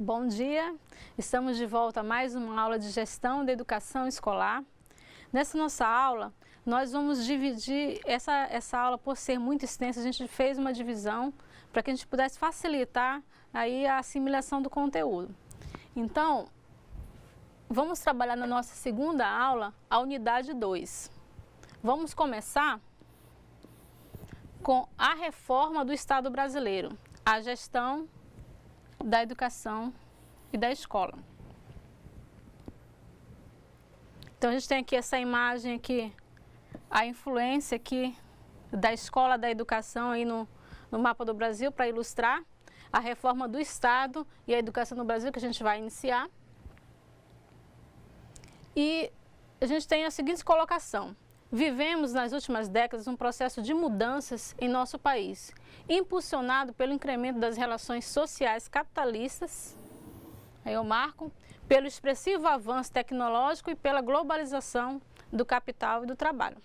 Bom dia, estamos de volta a mais uma aula de gestão da educação escolar. Nessa nossa aula, nós vamos dividir essa aula, por ser muito extensa, a gente fez uma divisão para que a gente pudesse facilitar aí a assimilação do conteúdo. Então, vamos trabalhar na nossa segunda aula, a unidade 2. Vamos começar com a reforma do Estado brasileiro, a gestão da educação e da escola. Então a gente tem aqui essa imagem aqui, a influência aqui da escola, da educação aí no mapa do Brasil, para ilustrar a reforma do Estado e a educação no Brasil que a gente vai iniciar. E a gente tem a seguinte colocação: vivemos nas últimas décadas um processo de mudanças em nosso país, impulsionado pelo incremento das relações sociais capitalistas, aí eu marco, pelo expressivo avanço tecnológico e pela globalização do capital e do trabalho.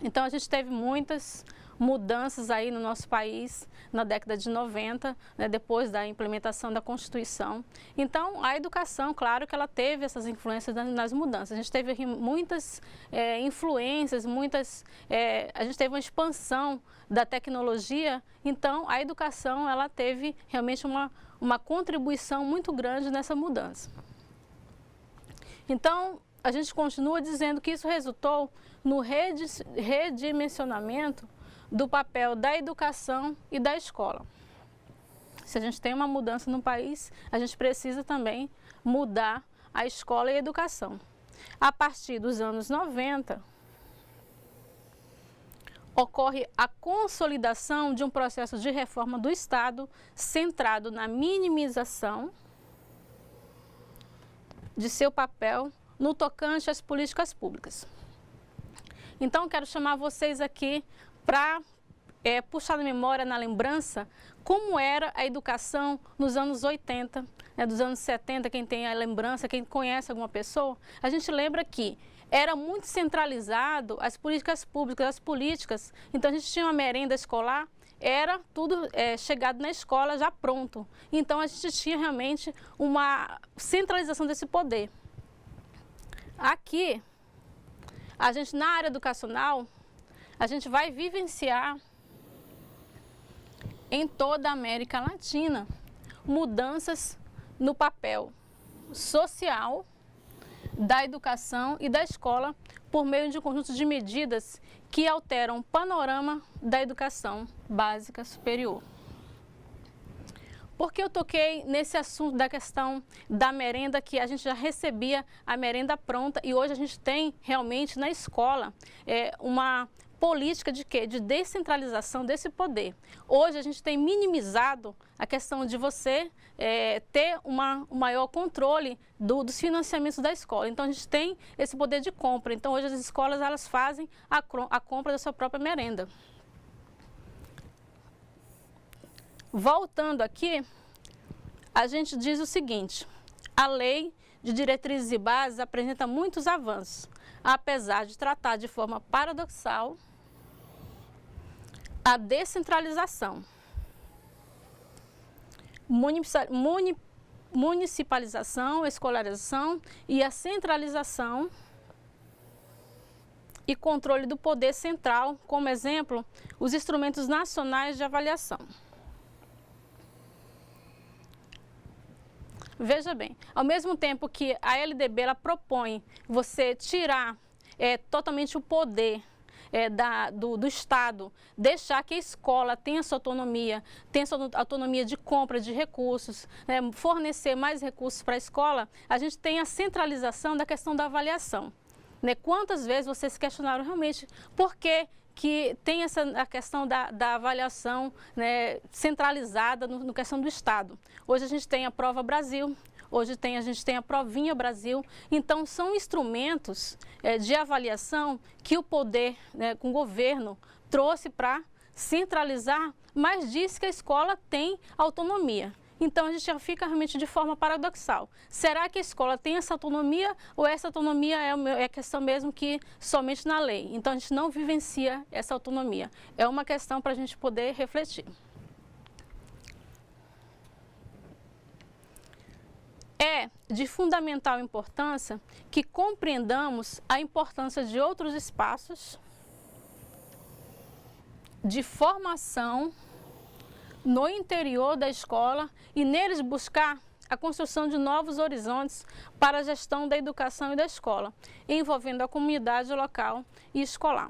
Então a gente teve muitas mudanças aí no nosso país na década de 90, né, depois da implementação da Constituição. Então a educação, claro que ela teve essas influências nas mudanças. A gente teve aqui muitas influências, a gente teve uma expansão da tecnologia, então a educação ela teve realmente uma contribuição muito grande nessa mudança. Então a gente continua dizendo que isso resultou no redimensionamento do papel da educação e da escola. Se a gente tem uma mudança no país, a gente precisa também mudar a escola e a educação. A partir dos anos 90, ocorre a consolidação de um processo de reforma do Estado centrado na minimização de seu papel no tocante às políticas públicas. Então, quero chamar vocês aqui para puxar na memória, na lembrança, como era a educação nos anos 80, dos anos 70, quem tem a lembrança, quem conhece alguma pessoa, a gente lembra que era muito centralizado as políticas públicas, as políticas. Então a gente tinha uma merenda escolar, era tudo chegado na escola já pronto. Então a gente tinha realmente uma centralização desse poder. Aqui, a gente na área educacional, a gente vai vivenciar em toda a América Latina mudanças no papel social da educação e da escola por meio de um conjunto de medidas que alteram o panorama da educação básica superior. Por que eu toquei nesse assunto da questão da merenda, que a gente já recebia a merenda pronta e hoje a gente tem realmente na escola uma política de quê? De descentralização desse poder. Hoje a gente tem minimizado a questão de você ter um maior controle dos financiamentos da escola. Então a gente tem esse poder de compra. Então hoje as escolas elas fazem a compra da sua própria merenda. Voltando aqui, a gente diz o seguinte: a Lei de Diretrizes e Bases apresenta muitos avanços, apesar de tratar de forma paradoxal a descentralização, municipalização, escolarização e a centralização e controle do poder central, como exemplo, os instrumentos nacionais de avaliação. Veja bem, ao mesmo tempo que a LDB ela propõe você tirar totalmente o poder do Estado, deixar que a escola tenha sua autonomia de compra de recursos, fornecer mais recursos para a escola, a gente tem a centralização da questão da avaliação. Quantas vezes vocês se questionaram realmente por que tem a questão da avaliação centralizada no questão do Estado? Hoje a gente tem a Prova Brasil, hoje a gente tem a Provinha Brasil. Então são instrumentos de avaliação que o poder, com o governo, trouxe para centralizar, mas diz que a escola tem autonomia. Então a gente já fica realmente de forma paradoxal. Será que a escola tem essa autonomia ou essa autonomia é questão mesmo que somente na lei? Então a gente não vivencia essa autonomia. É uma questão para a gente poder refletir. é de fundamental importância que compreendamos a importância de outros espaços de formação no interior da escola e neles buscar a construção de novos horizontes para a gestão da educação e da escola, envolvendo a comunidade local e escolar.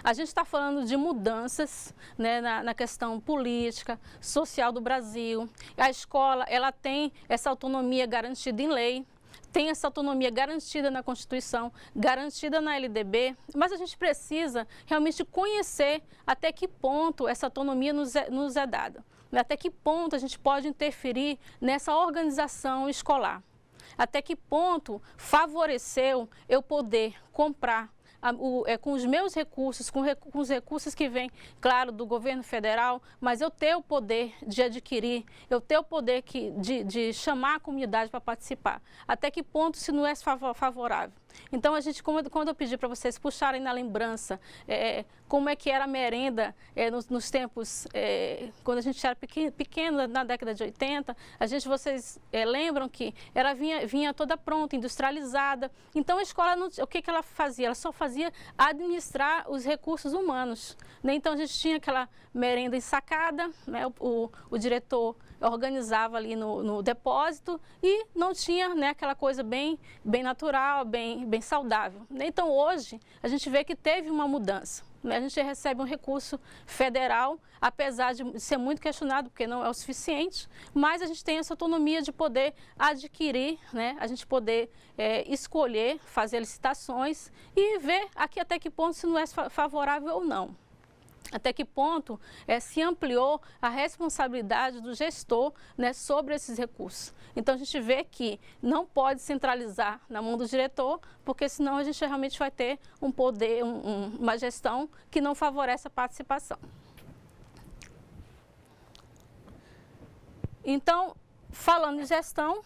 A gente está falando de mudanças, né, na questão política, social do Brasil. A escola ela tem essa autonomia garantida em lei, tem essa autonomia garantida na Constituição, garantida na LDB, mas a gente precisa realmente conhecer até que ponto essa autonomia nos é dada, até que ponto a gente pode interferir nessa organização escolar, até que ponto favoreceu eu poder comprar com os meus recursos, com os recursos que vêm, claro, do governo federal, mas eu ter o poder de adquirir, eu ter o poder de chamar a comunidade para participar. Até que ponto isso não é favorável? Então, a gente, quando eu pedi para vocês puxarem na lembrança como é que era a merenda nos tempos, quando a gente era pequeno, na década de 80, vocês lembram que ela vinha toda pronta, industrializada. Então, a escola, o que ela fazia? Ela só fazia administrar os recursos humanos, né? Então, a gente tinha aquela merenda ensacada, né? O diretor organizava ali no depósito e não tinha, né, aquela coisa bem natural, bem saudável. Então, hoje, a gente vê que teve uma mudança. A gente recebe um recurso federal, apesar de ser muito questionado, porque não é o suficiente, mas a gente tem essa autonomia de poder adquirir, né? A gente poder escolher, fazer licitações e ver aqui até que ponto se não é favorável ou não. Até que ponto se ampliou a responsabilidade do gestor, né, sobre esses recursos. Então, a gente vê que não pode centralizar na mão do diretor, porque senão a gente realmente vai ter um poder, uma gestão que não favorece a participação. Então, falando em gestão,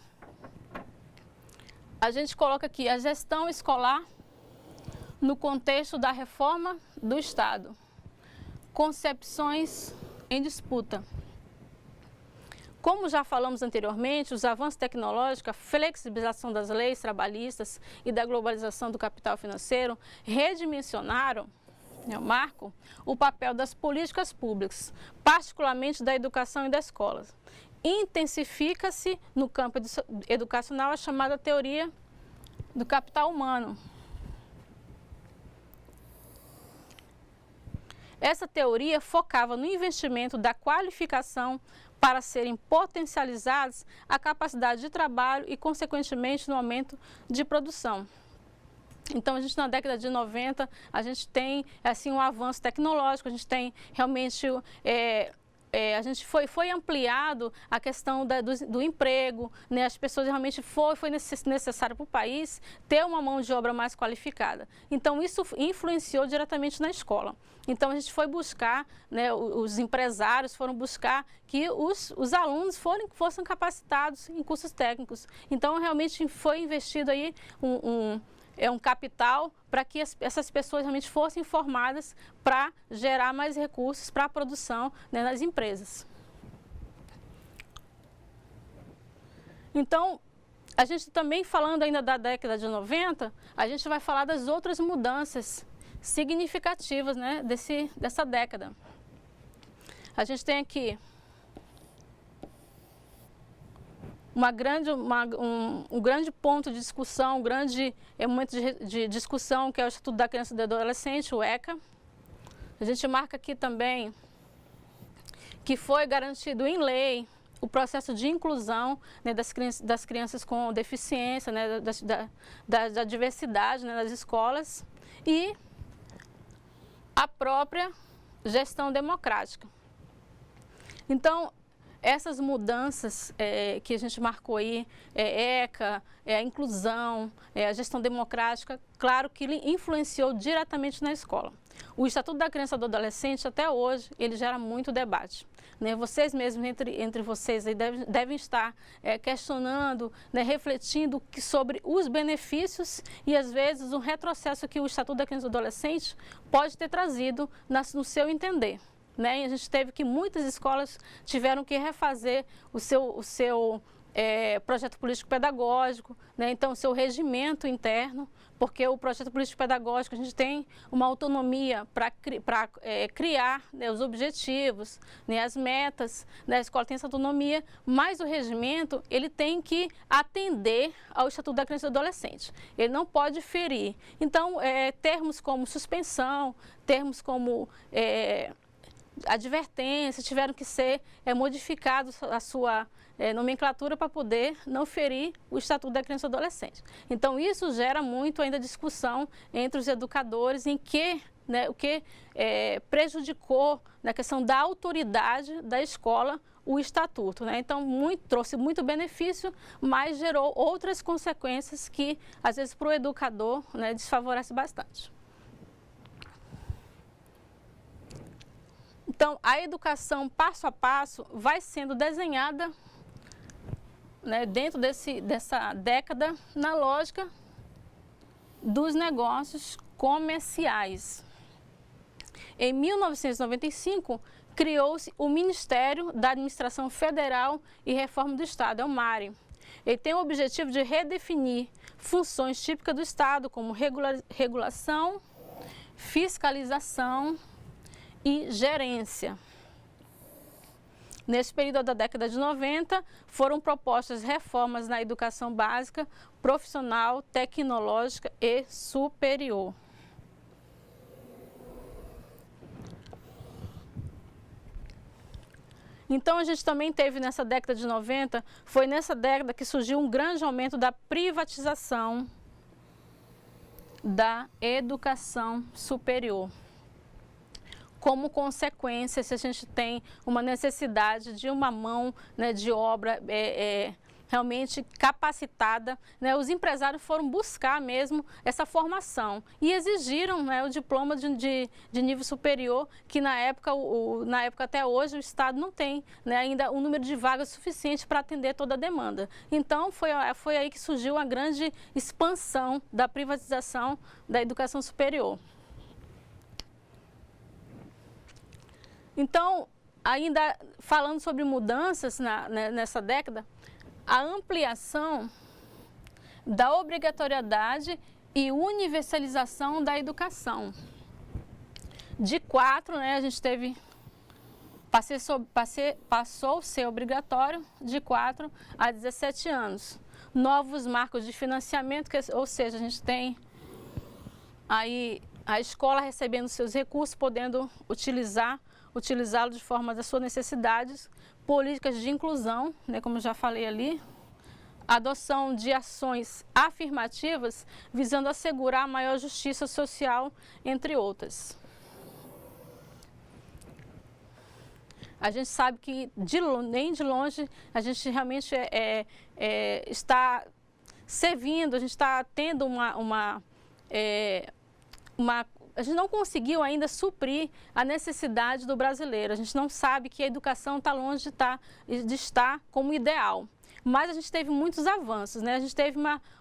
a gente coloca aqui a gestão escolar no contexto da reforma do Estado. Concepções em disputa. Como já falamos anteriormente, os avanços tecnológicos, a flexibilização das leis trabalhistas e da globalização do capital financeiro redimensionaram, Marco, o papel das políticas públicas, particularmente da educação e da escola. Intensifica-se no campo educacional a chamada teoria do capital humano. Essa teoria focava no investimento da qualificação para serem potencializados a capacidade de trabalho e, consequentemente, no aumento de produção. Então, a gente na década de 90, a gente tem assim, um avanço tecnológico, a gente tem realmente... a gente foi ampliado a questão do emprego, né? As pessoas realmente foi necessário para o país ter uma mão de obra mais qualificada. Então, isso influenciou diretamente na escola. Então, a gente foi buscar, né, os empresários foram buscar que os alunos fossem capacitados em cursos técnicos. Então, realmente foi investido aí um capital para que essas pessoas realmente fossem formadas para gerar mais recursos para a produção, né, nas empresas. Então, a gente também falando ainda da década de 90, a gente vai falar das outras mudanças significativas, né, dessa década. A gente tem aqui um grande ponto de discussão, um grande momento de discussão, que é o Estatuto da Criança e do Adolescente, o ECA. A gente marca aqui também que foi garantido em lei o processo de inclusão, né, das crianças com deficiência, né, da diversidade, né, nas escolas, e a própria gestão democrática. Então, essas mudanças que a gente marcou aí, ECA, a inclusão, a gestão democrática, claro que ele influenciou diretamente na escola. O Estatuto da Criança e do Adolescente, até hoje, ele gera muito debate, né? Vocês mesmos, entre vocês, aí devem estar questionando, né, refletindo sobre os benefícios e, às vezes, o retrocesso que o Estatuto da Criança e do Adolescente pode ter trazido no seu entender. Né? E a gente teve que muitas escolas tiveram que refazer o seu projeto político-pedagógico, né? Então, seu regimento interno, porque o projeto político-pedagógico a gente tem uma autonomia para criar, né, os objetivos, né, as metas, né, a escola tem essa autonomia, mas o regimento ele tem que atender ao Estatuto da Criança e do Adolescente, ele não pode ferir. Então, termos como suspensão, termos como advertência tiveram que ser modificados a sua nomenclatura para poder não ferir o Estatuto da Criança e do Adolescente. Então, isso gera muito ainda discussão entre os educadores em que, né, o que prejudicou na questão da autoridade da escola o Estatuto, né? Então, trouxe muito benefício, mas gerou outras consequências que, às vezes, para o educador, né, desfavorece bastante. Então, a educação passo a passo vai sendo desenhada, né, dentro dessa década na lógica dos negócios comerciais. Em 1995, criou-se o Ministério da Administração Federal e Reforma do Estado, é o MARE. Ele tem o objetivo de redefinir funções típicas do Estado, como regulação, fiscalização e gerência. Nesse período da década de 90, foram propostas reformas na educação básica, profissional, tecnológica e superior. Então, a gente também teve nessa década de 90, foi nessa década que surgiu um grande aumento da privatização da educação superior. Como consequência, se a gente tem uma necessidade de uma mão, né, de obra realmente capacitada, né, os empresários foram buscar mesmo essa formação e exigiram, né, o diploma de nível superior, que na época até hoje o Estado não tem, né, ainda um número de vagas suficiente para atender toda a demanda. Então foi aí que surgiu a grande expansão da privatização da educação superior. Então, ainda falando sobre mudanças nessa década, a ampliação da obrigatoriedade e universalização da educação. De 4, né, a gente teve, passou a ser obrigatório de 4 a 17 anos. Novos marcos de financiamento, ou seja, a gente tem aí a escola recebendo seus recursos, podendo utilizá-lo de forma das suas necessidades, políticas de inclusão, né, como eu já falei ali, adoção de ações afirmativas visando assegurar maior justiça social, entre outras. A gente sabe que nem de longe a gente realmente está servindo, a gente está tendo a gente não conseguiu ainda suprir a necessidade do brasileiro. A gente não sabe que a educação está longe de estar como ideal. Mas a gente teve muitos avanços, né? A gente teve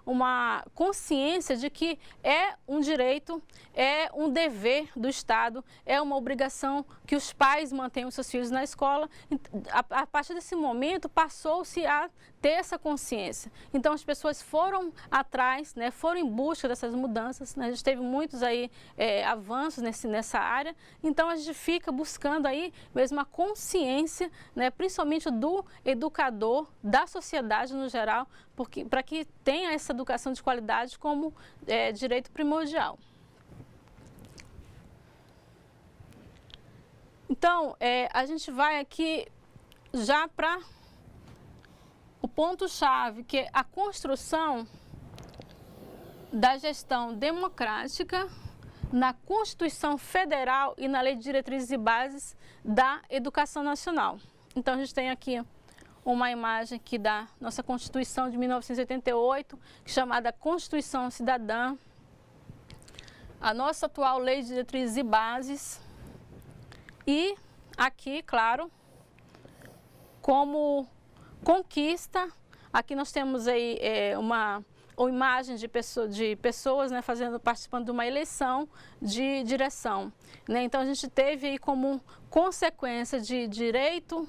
uma consciência de que é um direito, é um dever do Estado, é uma obrigação que os pais mantenham seus filhos na escola. A partir desse momento, passou-se a ter essa consciência. Então, as pessoas foram atrás, né, foram em busca dessas mudanças, né? A gente teve muitos aí, avanços nessa área. Então, a gente fica buscando aí mesmo a consciência, né, principalmente do educador, da sociedade no geral, para que tenha essa educação de qualidade como direito primordial. Então, a gente vai aqui já para o ponto-chave, que é a construção da gestão democrática na Constituição Federal e na Lei de Diretrizes e Bases da Educação Nacional. Então, a gente tem aqui uma imagem aqui da nossa Constituição de 1988, chamada Constituição Cidadã, a nossa atual Lei de Diretrizes e Bases, e aqui, claro, como conquista, aqui nós temos aí uma imagem de pessoas, né, participando de uma eleição de direção, né? Então, a gente teve aí como consequência de direito,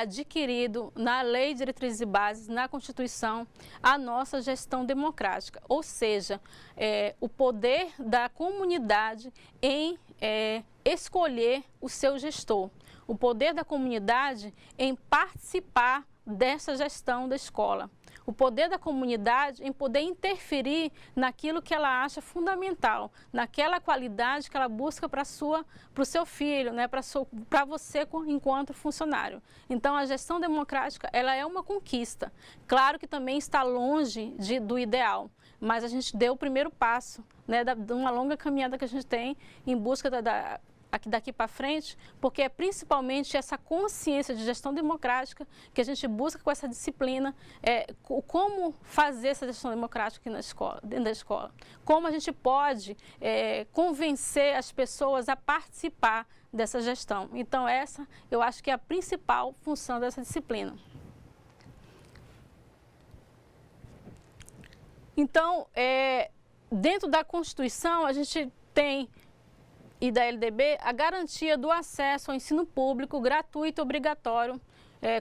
adquirido na Lei de Diretrizes e Bases, na Constituição, a nossa gestão democrática, ou seja, o poder da comunidade em escolher o seu gestor, o poder da comunidade em participar dessa gestão da escola, o poder da comunidade em poder interferir naquilo que ela acha fundamental, naquela qualidade que ela busca para o seu filho, né, para você enquanto funcionário. Então, a gestão democrática, ela é uma conquista. Claro que também está longe do ideal, mas a gente deu o primeiro passo, né, de uma longa caminhada que a gente tem em busca daqui para frente, porque é principalmente essa consciência de gestão democrática que a gente busca com essa disciplina, como fazer essa gestão democrática aqui na escola, dentro da escola. Como a gente pode convencer as pessoas a participar dessa gestão. Então, essa eu acho que é a principal função dessa disciplina. Então, dentro da Constituição, a gente tem e da LDB, a garantia do acesso ao ensino público gratuito e obrigatório,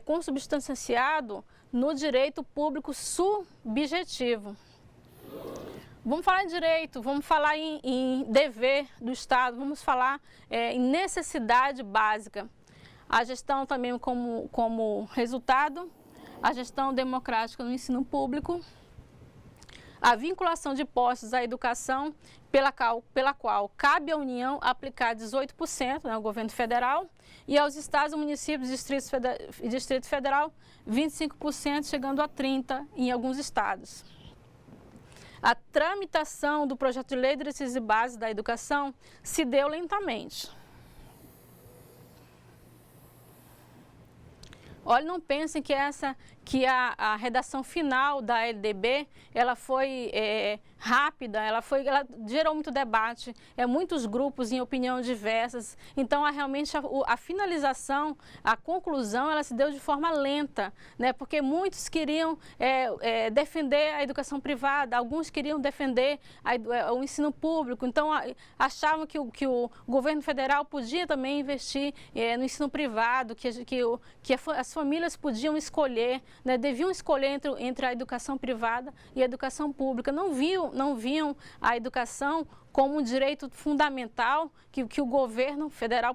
consubstanciado no direito público subjetivo. Vamos falar em direito, vamos falar em dever do Estado, vamos falar em necessidade básica. A gestão também como resultado, a gestão democrática no ensino público, a vinculação de postos à educação, pela qual cabe à União aplicar 18%, né, ao governo federal, e aos estados, municípios e Distrito Federal, 25%, chegando a 30% em alguns estados. A tramitação do projeto de lei de diretrizes e bases da educação se deu lentamente. Olha, não pensem que a redação final da LDB, ela foi rápida, ela gerou muito debate, muitos grupos em opinião diversas. Então, realmente, a finalização, a conclusão, ela se deu de forma lenta, né? Porque muitos queriam defender a educação privada, alguns queriam defender o ensino público. Então, achavam que o governo federal podia também investir no ensino privado, que as famílias podiam escolher, né, deviam escolher entre a educação privada e a educação pública. Não viam a educação como um direito fundamental que o governo federal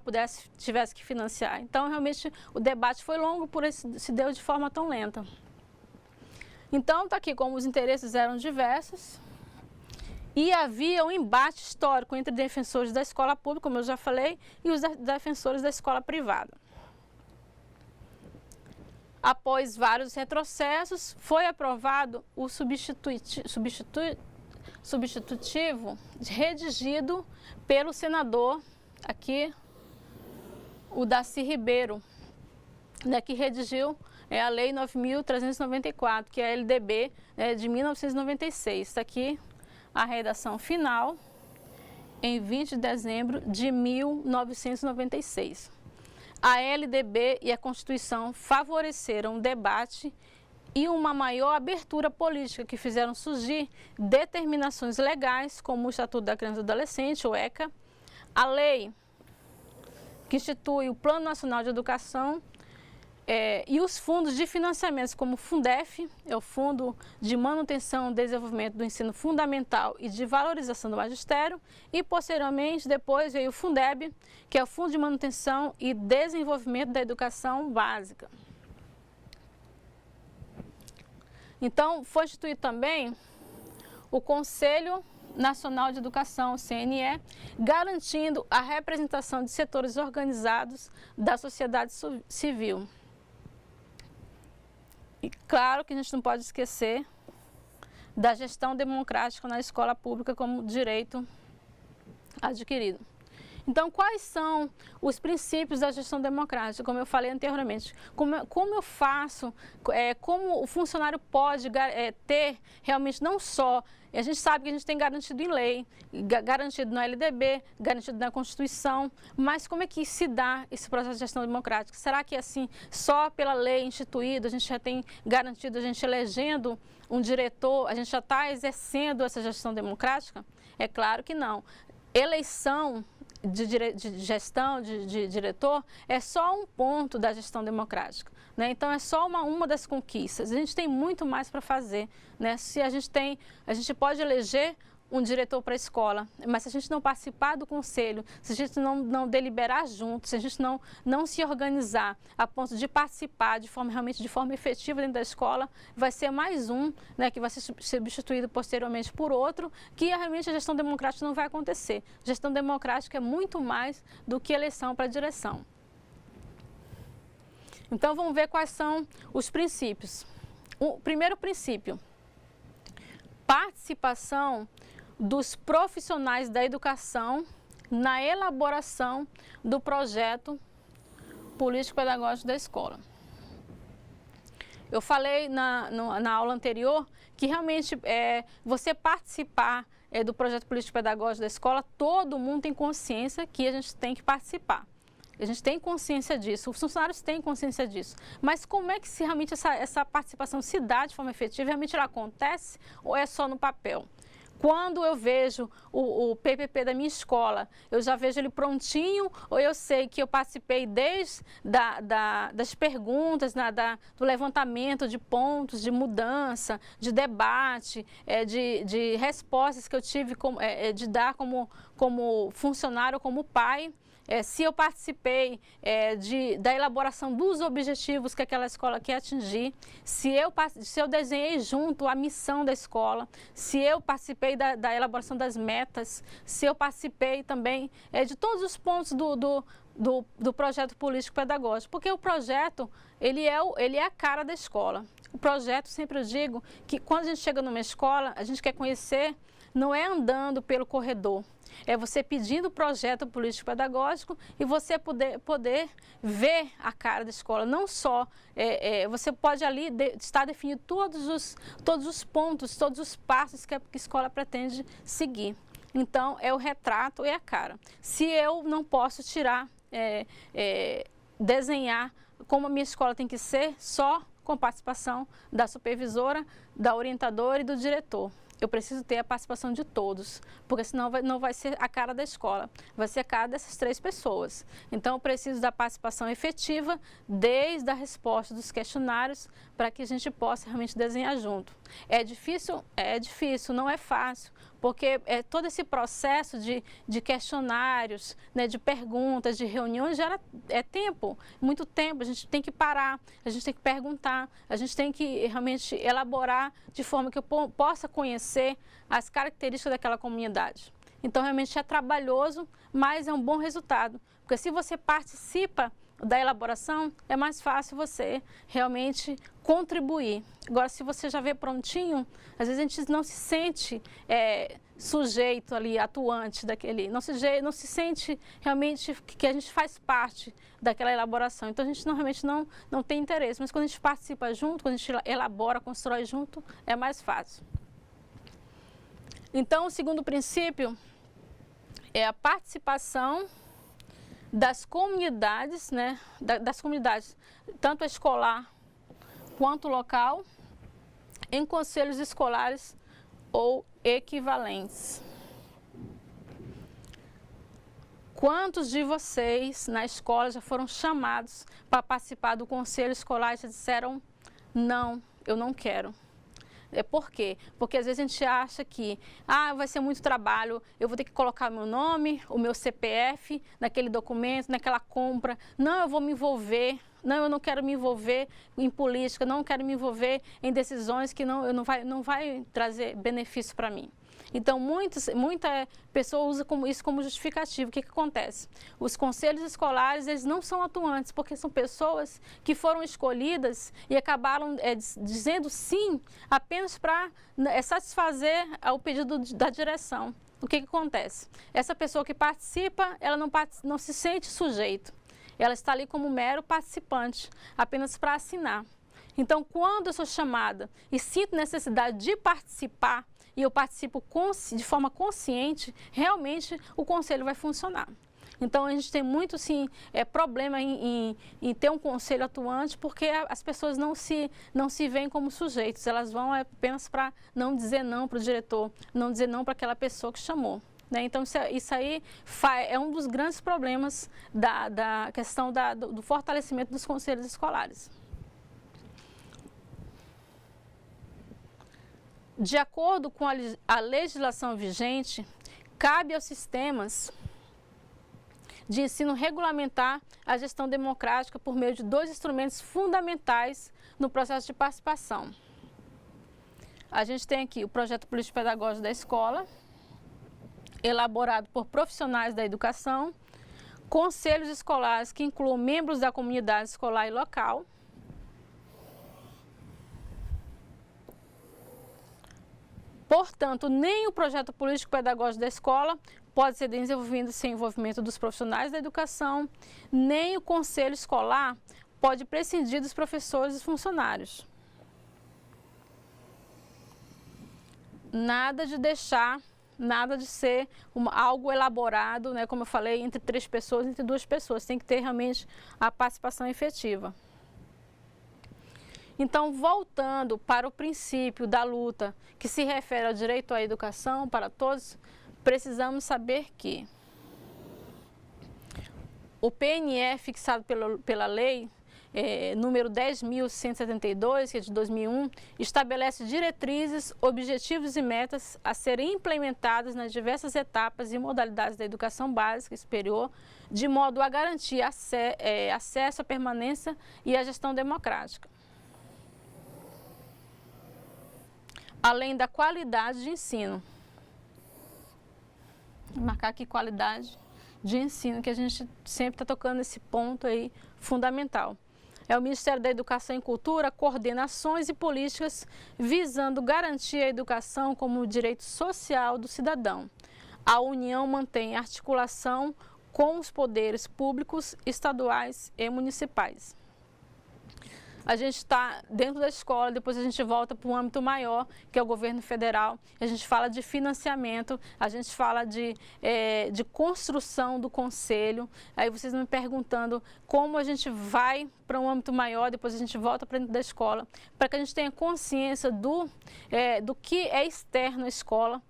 tivesse que financiar. Então, realmente, o debate foi longo, por isso se deu de forma tão lenta. Então, está aqui como os interesses eram diversos e havia um embate histórico entre defensores da escola pública, como eu já falei, e os defensores da escola privada. Após vários retrocessos, foi aprovado o substitutivo redigido pelo senador, aqui, o Darcy Ribeiro, né, que redigiu a Lei 9.394, que é a LDB de 1996. Está aqui a redação final, em 20 de dezembro de 1996. A LDB e a Constituição favoreceram o debate e uma maior abertura política que fizeram surgir determinações legais, como o Estatuto da Criança e do Adolescente, o ECA, a lei que institui o Plano Nacional de Educação e os fundos de financiamento, como o Fundef, é o Fundo de Manutenção e Desenvolvimento do Ensino Fundamental e de Valorização do Magistério, e posteriormente, depois veio o Fundeb, que é o Fundo de Manutenção e Desenvolvimento da Educação Básica. Então, foi instituído também o Conselho Nacional de Educação, o CNE, garantindo a representação de setores organizados da sociedade civil. E claro que a gente não pode esquecer da gestão democrática na escola pública como direito adquirido. Então, quais são os princípios da gestão democrática, como eu falei anteriormente? Como eu faço, como o funcionário pode ter realmente não só... A gente sabe que a gente tem garantido em lei, garantido na LDB, garantido na Constituição, mas como é que se dá esse processo de gestão democrática? Será que assim, só pela lei instituída, a gente já tem garantido, a gente elegendo um diretor, a gente já está exercendo essa gestão democrática? É claro que não. Eleição de gestão, de diretor, é só um ponto da gestão democrática, né? Então, é só uma das conquistas. A gente tem muito mais para fazer, né? Se a gente pode eleger um diretor para a escola, mas se a gente não participar do conselho, se a gente não deliberar junto, se a gente não se organizar a ponto de participar realmente de forma efetiva dentro da escola, vai ser mais um, né, que vai ser substituído posteriormente por outro, que realmente a gestão democrática não vai acontecer. Gestão democrática é muito mais do que eleição para direção. Então, vamos ver quais são os princípios. O primeiro princípio, participação dos profissionais da educação na elaboração do projeto político-pedagógico da escola. Eu falei na aula anterior que realmente você participar do projeto político-pedagógico da escola, todo mundo tem consciência que a gente tem que participar. A gente tem consciência disso, os funcionários têm consciência disso. Mas como é que realmente essa participação se dá de forma efetiva? Realmente ela acontece ou é só no papel? Quando eu vejo o PPP da minha escola, eu já vejo ele prontinho, ou eu sei que eu participei desde das perguntas, do levantamento de pontos, de mudança, de debate, de respostas que eu tive de dar como funcionário, como pai. Se eu participei da elaboração dos objetivos que aquela escola quer atingir, se eu desenhei junto a missão da escola, se eu participei da elaboração das metas, se eu participei também de todos os pontos do projeto político-pedagógico, porque o projeto ele é a cara da escola. O projeto, sempre eu digo, que quando a gente chega numa escola, a gente quer conhecer, não é andando pelo corredor, é você pedindo o projeto político-pedagógico e você poder ver a cara da escola. Não só, você pode ali estar definindo todos os pontos, todos os passos que a escola pretende seguir. Então, é o retrato e a cara. Se eu não posso desenhar como a minha escola tem que ser, só com participação da supervisora, da orientadora e do diretor. Eu preciso ter a participação de todos, porque senão não vai ser a cara da escola, vai ser a cara dessas 3 pessoas. Então, eu preciso da participação efetiva desde a resposta dos questionários para que a gente possa realmente desenhar junto. É difícil, não é fácil, porque todo esse processo de questionários, né, de perguntas, de reuniões, gera tempo, muito tempo. A gente tem que parar, a gente tem que perguntar, a gente tem que realmente elaborar de forma que eu possa conhecer as características daquela comunidade. Então, realmente é trabalhoso, mas é um bom resultado, porque se você participa da elaboração, é mais fácil você realmente contribuir. Agora, se você já vê prontinho, às vezes a gente não se sente sujeito ali, atuante daquele, não se sente realmente que a gente faz parte daquela elaboração. Então, a gente realmente não tem interesse, mas quando a gente participa junto, quando a gente elabora, constrói junto, é mais fácil. Então, o segundo princípio é a participação das comunidades, né, das comunidades, tanto escolar quanto local, em conselhos escolares ou equivalentes. Quantos de vocês na escola já foram chamados para participar do conselho escolar e já disseram, não, eu não quero? Por quê? Porque às vezes a gente acha que vai ser muito trabalho, eu vou ter que colocar meu nome, o meu CPF naquele documento, naquela compra. Não, eu vou me envolver. Não, eu não quero me envolver em política, não quero me envolver em decisões que não vai trazer benefício para mim. Então, muita pessoa usa isso como justificativo. O que acontece? Os conselhos escolares, eles não são atuantes, porque são pessoas que foram escolhidas e acabaram dizendo sim apenas para satisfazer o pedido da direção. O que acontece? Essa pessoa que participa, ela não se sente sujeito. Ela está ali como mero participante, apenas para assinar. Então, quando eu sou chamada e sinto necessidade de participar, e eu participo de forma consciente, realmente o conselho vai funcionar. Então, a gente tem muito, sim, problema em ter um conselho atuante, porque as pessoas não se veem como sujeitos, elas vão apenas para não dizer não para o diretor, não dizer não para aquela pessoa que chamou. né? Então, isso aí é um dos grandes problemas da questão do fortalecimento dos conselhos escolares. De acordo com a legislação vigente, cabe aos sistemas de ensino regulamentar a gestão democrática por meio de 2 instrumentos fundamentais no processo de participação. A gente tem aqui o projeto político-pedagógico da escola, elaborado por profissionais da educação, conselhos escolares que incluam membros da comunidade escolar e local, portanto, nem o projeto político-pedagógico da escola pode ser desenvolvido sem envolvimento dos profissionais da educação, nem o conselho escolar pode prescindir dos professores e funcionários. Nada de deixar, nada de ser algo elaborado, né, como eu falei, entre 3 pessoas, entre 2 pessoas. Tem que ter realmente a participação efetiva. Então, voltando para o princípio da luta que se refere ao direito à educação para todos, precisamos saber que o PNE, fixado pela lei número 10.172, que é de 2001, estabelece diretrizes, objetivos e metas a serem implementadas nas diversas etapas e modalidades da educação básica e superior, de modo a garantir acesso à permanência e à gestão democrática, além da qualidade de ensino. Vou marcar aqui qualidade de ensino, que a gente sempre está tocando nesse ponto aí fundamental. O Ministério da Educação e Cultura coordena ações e políticas visando garantir a educação como direito social do cidadão. A União mantém articulação com os poderes públicos, estaduais e municipais. A gente está dentro da escola, depois a gente volta para um âmbito maior, que é o governo federal. A gente fala de financiamento, a gente fala de construção do conselho. Aí vocês me perguntando como a gente vai para um âmbito maior, depois a gente volta para dentro da escola, para que a gente tenha consciência do que é externo à escola,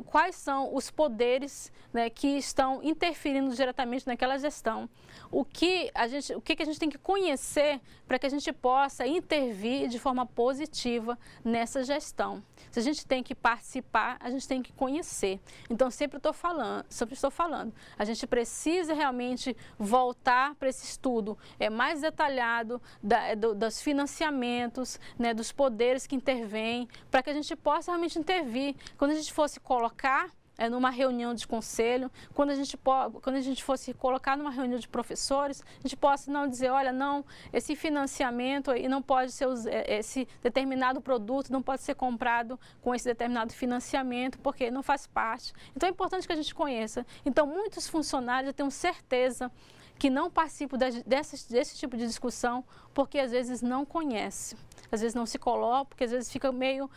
quais são os poderes, né, que estão interferindo diretamente naquela gestão. O que a gente tem que conhecer para que a gente possa intervir de forma positiva nessa gestão. Se a gente tem que participar, a gente tem que conhecer. Então, sempre estou falando, a gente precisa realmente voltar para esse estudo mais detalhado dos financiamentos, né, dos poderes que intervêm, para que a gente possa realmente intervir. Quando a gente fosse colocar numa reunião de conselho, quando a gente fosse colocar numa reunião de professores, a gente possa não dizer, olha, não, esse financiamento aí não pode ser, esse determinado produto não pode ser comprado com esse determinado financiamento, porque não faz parte. Então é importante que a gente conheça. Então muitos funcionários, eu tenho certeza, que não participam desse tipo de discussão, porque às vezes não conhece, às vezes não se coloca, porque às vezes fica meio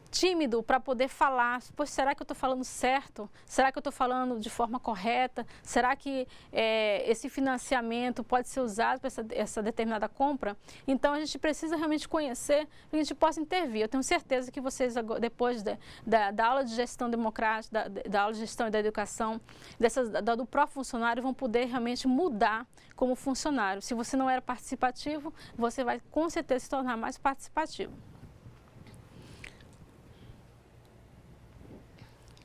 tímido para poder falar, pois será que eu estou falando certo? Será que eu estou falando de forma correta? Será que esse financiamento pode ser usado para essa determinada compra? Então a gente precisa realmente conhecer para que a gente possa intervir. Eu tenho certeza que vocês, depois da aula de gestão democrática, da aula de gestão e da educação, do próprio funcionário, vão poder realmente mudar como funcionário. Se você não era participativo, você vai com certeza se tornar mais participativo.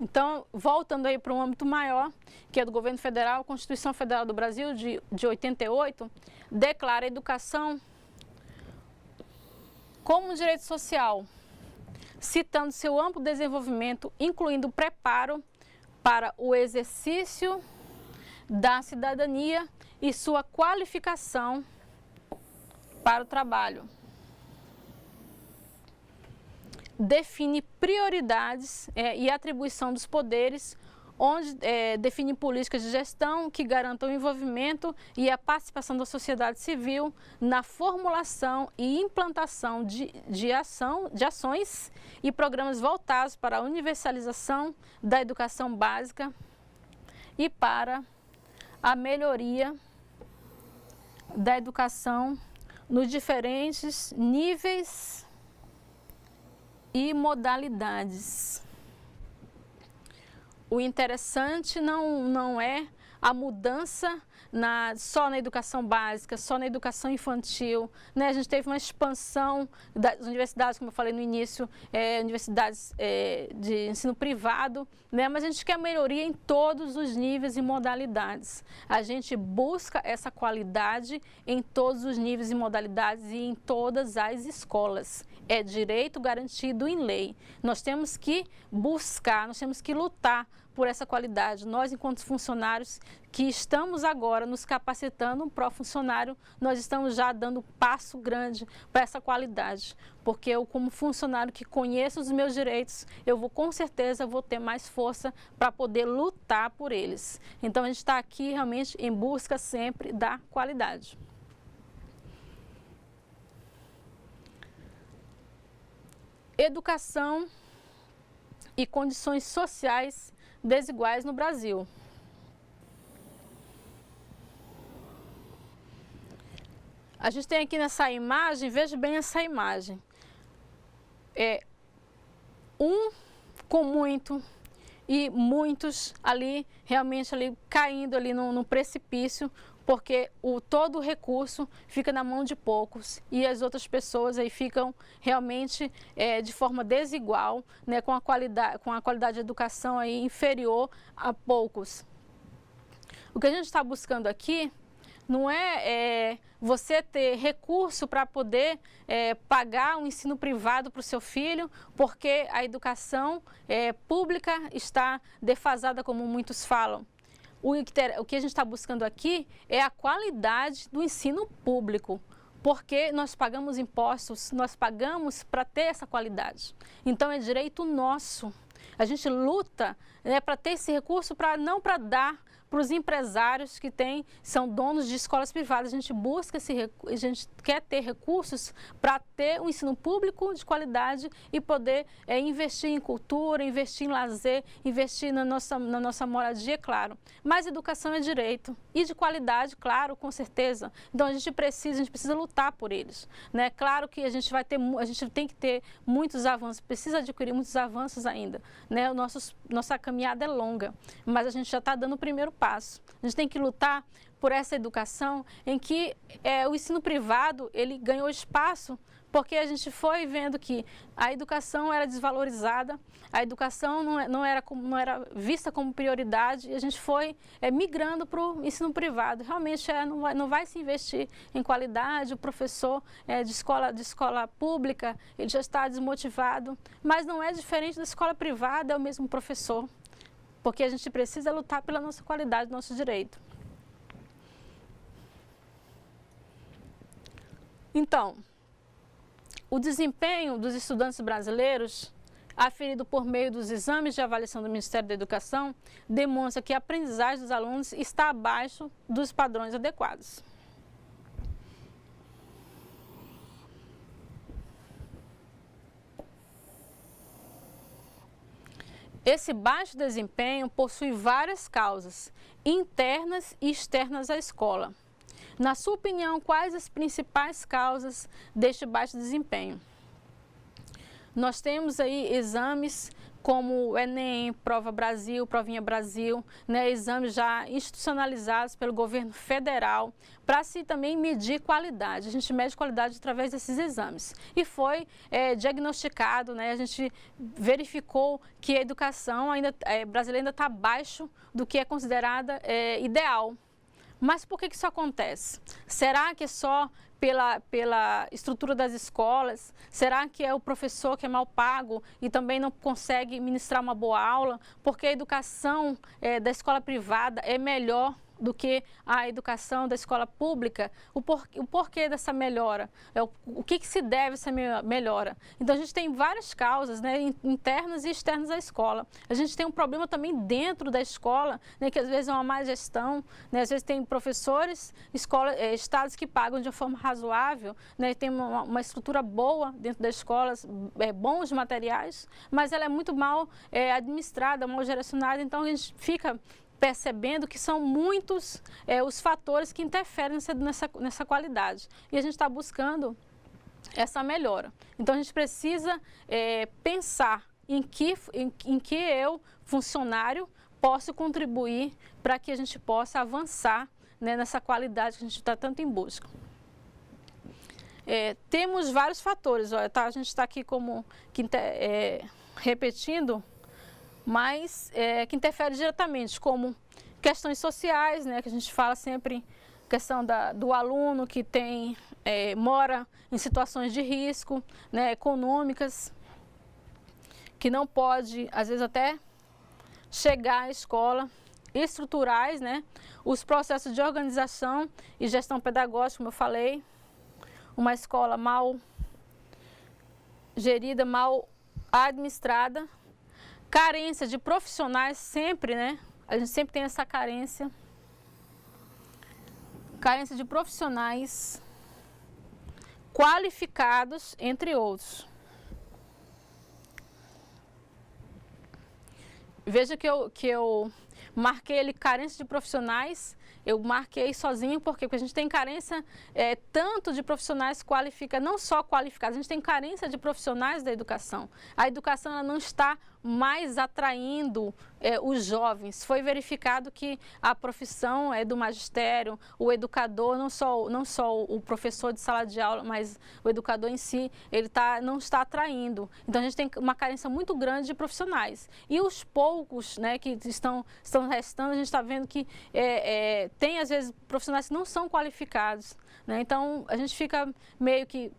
Então, voltando aí para um âmbito maior, que é do governo federal, a Constituição Federal do Brasil, de 88, declara a educação como um direito social, citando seu amplo desenvolvimento, incluindo o preparo para o exercício da cidadania e sua qualificação para o trabalho. Define prioridades e atribuição dos poderes, onde define políticas de gestão que garantam o envolvimento e a participação da sociedade civil na formulação e implantação de ações e programas voltados para a universalização da educação básica e para a melhoria da educação nos diferentes níveis e modalidades. o interessante não é a mudança só na educação básica, só na educação infantil, né? A gente teve uma expansão das universidades, como eu falei no início, universidades de ensino privado, né? Mas a gente quer melhoria em todos os níveis e modalidades. A gente busca essa qualidade em todos os níveis e modalidades e em todas as escolas. É direito garantido em lei. Nós temos que buscar, nós temos que lutar por essa qualidade. Nós, enquanto funcionários que estamos agora nos capacitando, um pró-funcionário, nós estamos já dando um passo grande para essa qualidade. Porque eu, como funcionário que conheço os meus direitos, com certeza vou ter mais força para poder lutar por eles. Então, a gente está aqui realmente em busca sempre da qualidade. Educação e condições sociais desiguais no Brasil. A gente tem aqui nessa imagem, veja bem essa imagem. Um com muito e muitos ali, realmente ali caindo ali no precipício, porque todo o recurso fica na mão de poucos e as outras pessoas aí ficam realmente de forma desigual, né, com a qualidade de educação aí inferior a poucos. O que a gente está buscando aqui não é você ter recurso para poder pagar um ensino privado para o seu filho, porque a educação pública está defasada, como muitos falam. O que a gente está buscando aqui é a qualidade do ensino público, porque nós pagamos impostos, nós pagamos para ter essa qualidade. Então é direito nosso. A gente luta para ter esse recurso, não para dar para os empresários que são donos de escolas privadas. A gente busca a gente quer ter recursos para ter um ensino público de qualidade e poder investir em cultura, investir em lazer, investir na nossa moradia, claro. Mas educação é direito e de qualidade, claro, com certeza. Então a gente precisa lutar por eles, né? Claro que a gente tem que ter muitos avanços, precisa adquirir muitos avanços ainda, né? Nossa caminhada é longa, mas a gente já está dando o primeiro passo. A gente tem que lutar por essa educação em que o ensino privado ele ganhou espaço, porque a gente foi vendo que a educação era desvalorizada, a educação não era vista como prioridade e a gente foi migrando para o ensino privado. Realmente não vai se investir em qualidade, o professor de escola pública ele já está desmotivado, mas não é diferente da escola privada, é o mesmo professor. Porque a gente precisa lutar pela nossa qualidade, nosso direito. Então, o desempenho dos estudantes brasileiros, aferido por meio dos exames de avaliação do Ministério da Educação, demonstra que a aprendizagem dos alunos está abaixo dos padrões adequados. Esse baixo desempenho possui várias causas, internas e externas à escola. Na sua opinião, quais as principais causas deste baixo desempenho? Nós temos aí exames como o Enem, Prova Brasil, Provinha Brasil, né, exames já institucionalizados pelo governo federal, para se também medir qualidade. A gente mede qualidade através desses exames. E foi diagnosticado, né, a gente verificou que a educação brasileira ainda está abaixo do que é considerada ideal. Mas por que isso acontece? Será que é só pela estrutura das escolas? Será que é o professor que é mal pago e também não consegue ministrar uma boa aula? Porque a educação da escola privada é melhor do que a educação da escola pública? O porquê dessa melhora? O que se deve essa melhora? Então, a gente tem várias causas, né, internas e externas à escola. A gente tem um problema também dentro da escola, né, que às vezes é uma má gestão, né, às vezes tem professores, estados que pagam de uma forma razoável, né, tem uma estrutura boa dentro das escolas, bons materiais, mas ela é muito mal administrada, mal direcionada, então a gente fica percebendo que são muitos os fatores que interferem nessa qualidade. E a gente está buscando essa melhora. Então, a gente precisa pensar em que eu, funcionário, possa contribuir para que a gente possa avançar, né, nessa qualidade que a gente está tanto em busca. Temos vários fatores, olha, tá? A gente está aqui repetindo, mas que interfere diretamente, como questões sociais, né, que a gente fala sempre, questão do aluno que mora em situações de risco, né, econômicas, que não pode, às vezes, até chegar à escola, estruturais, né, os processos de organização e gestão pedagógica, como eu falei, uma escola mal gerida, mal administrada, carência de profissionais sempre, né, a gente sempre tem essa carência de profissionais qualificados, entre outros. Veja que eu marquei ele carência de profissionais, eu marquei sozinho, porque a gente tem carência tanto de profissionais qualificados, não só qualificados, a gente tem carência de profissionais da educação. A educação ela não está mais atraindo os jovens. Foi verificado que a profissão do magistério, o educador, não só o professor de sala de aula, mas o educador em si, ele não está atraindo. Então a gente tem uma carência muito grande de profissionais. E os poucos, né, que estão restando, a gente está vendo que tem às vezes profissionais que não são qualificados, né? Então a gente fica meio que,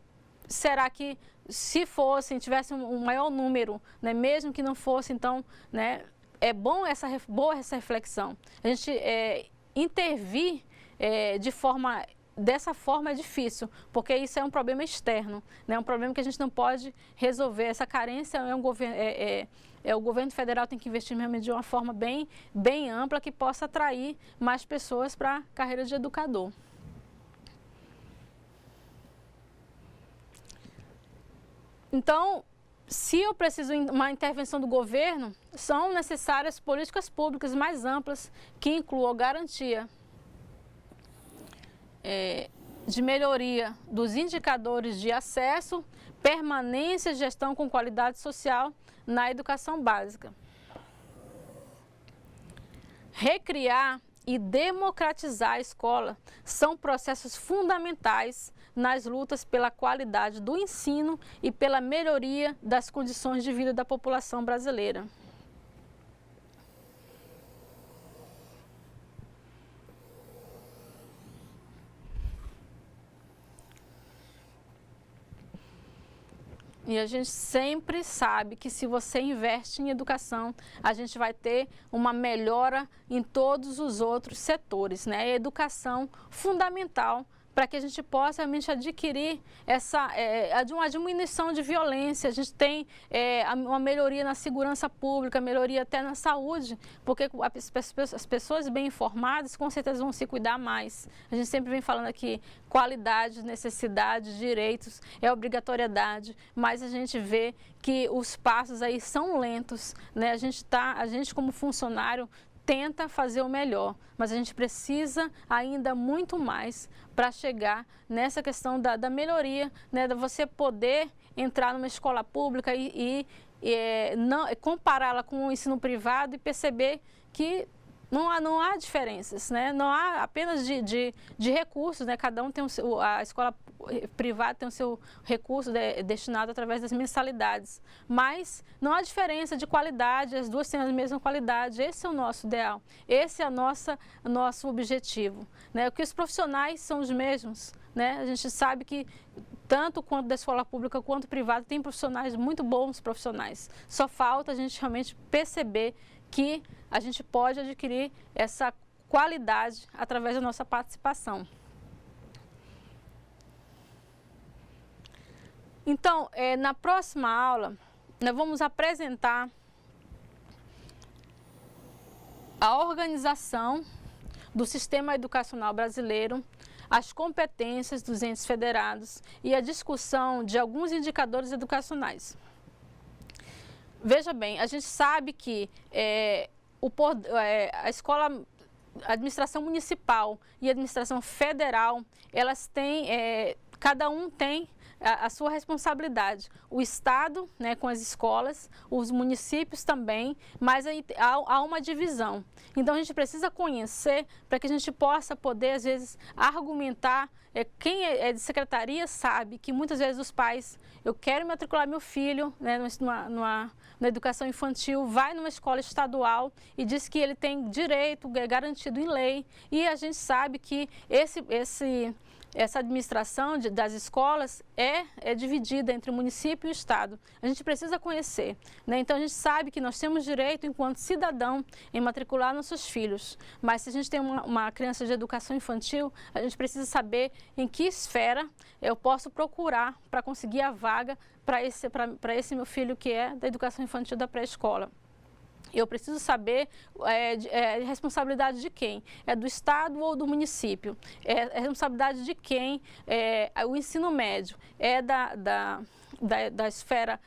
será que se tivesse um maior número, né, mesmo que não fosse, então, né, é boa essa reflexão. A gente intervir dessa forma é difícil, porque isso é um problema externo, né, um problema que a gente não pode resolver. Essa carência o governo federal tem que investir realmente de uma forma bem ampla, que possa atrair mais pessoas para a carreira de educador. Então, se eu preciso de uma intervenção do governo, são necessárias políticas públicas mais amplas, que incluam garantia de melhoria dos indicadores de acesso, permanência e gestão com qualidade social na educação básica. Recriar e democratizar a escola são processos fundamentais nas lutas pela qualidade do ensino e pela melhoria das condições de vida da população brasileira. E a gente sempre sabe que se você investe em educação, a gente vai ter uma melhora em todos os outros setores, né? A educação fundamental para que a gente possa realmente adquirir uma diminuição de violência. A gente tem uma melhoria na segurança pública, melhoria até na saúde, porque as pessoas bem informadas com certeza vão se cuidar mais. A gente sempre vem falando aqui qualidade, necessidade, direitos, obrigatoriedade, mas a gente vê que os passos aí são lentos, né? A gente como funcionário tenta fazer o melhor, mas a gente precisa ainda muito mais para chegar nessa questão da melhoria, né, de você poder entrar numa escola pública e compará-la com o ensino privado e perceber que não há diferenças, né? Não há apenas de recursos, né? Cada um tem a escola privada tem o seu recurso destinado através das mensalidades, mas não há diferença de qualidade, as duas têm a mesma qualidade. Esse é o nosso ideal, esse é o nosso objetivo, né? Porque os profissionais são os mesmos, né? A gente sabe que tanto quanto da escola pública quanto privada tem profissionais, muito bons profissionais. Só falta a gente realmente perceber que a gente pode adquirir essa qualidade através da nossa participação. Então, na próxima aula, nós vamos apresentar a organização do sistema educacional brasileiro, as competências dos entes federados e a discussão de alguns indicadores educacionais. Veja bem, a gente sabe que a escola, a administração municipal e a administração federal, elas têm, cada um tem a sua responsabilidade. O Estado, né, com as escolas, os municípios também, mas aí há uma divisão. Então a gente precisa conhecer para que a gente possa poder, às vezes, argumentar. Quem é de secretaria sabe que muitas vezes os pais, eu quero matricular meu filho, né, na educação infantil, vai numa escola estadual e diz que ele tem direito garantido em lei, e a gente sabe que essa administração das escolas é dividida entre o município e o Estado. A gente precisa conhecer, né? Então a gente sabe que nós temos direito, enquanto cidadão, em matricular nossos filhos. Mas se a gente tem uma criança de educação infantil, a gente precisa saber em que esfera eu posso procurar para conseguir a vaga para esse meu filho que é da educação infantil da pré-escola. Eu preciso saber responsabilidade de quem? É do Estado ou do município? É responsabilidade de quem? O ensino médio é da esfera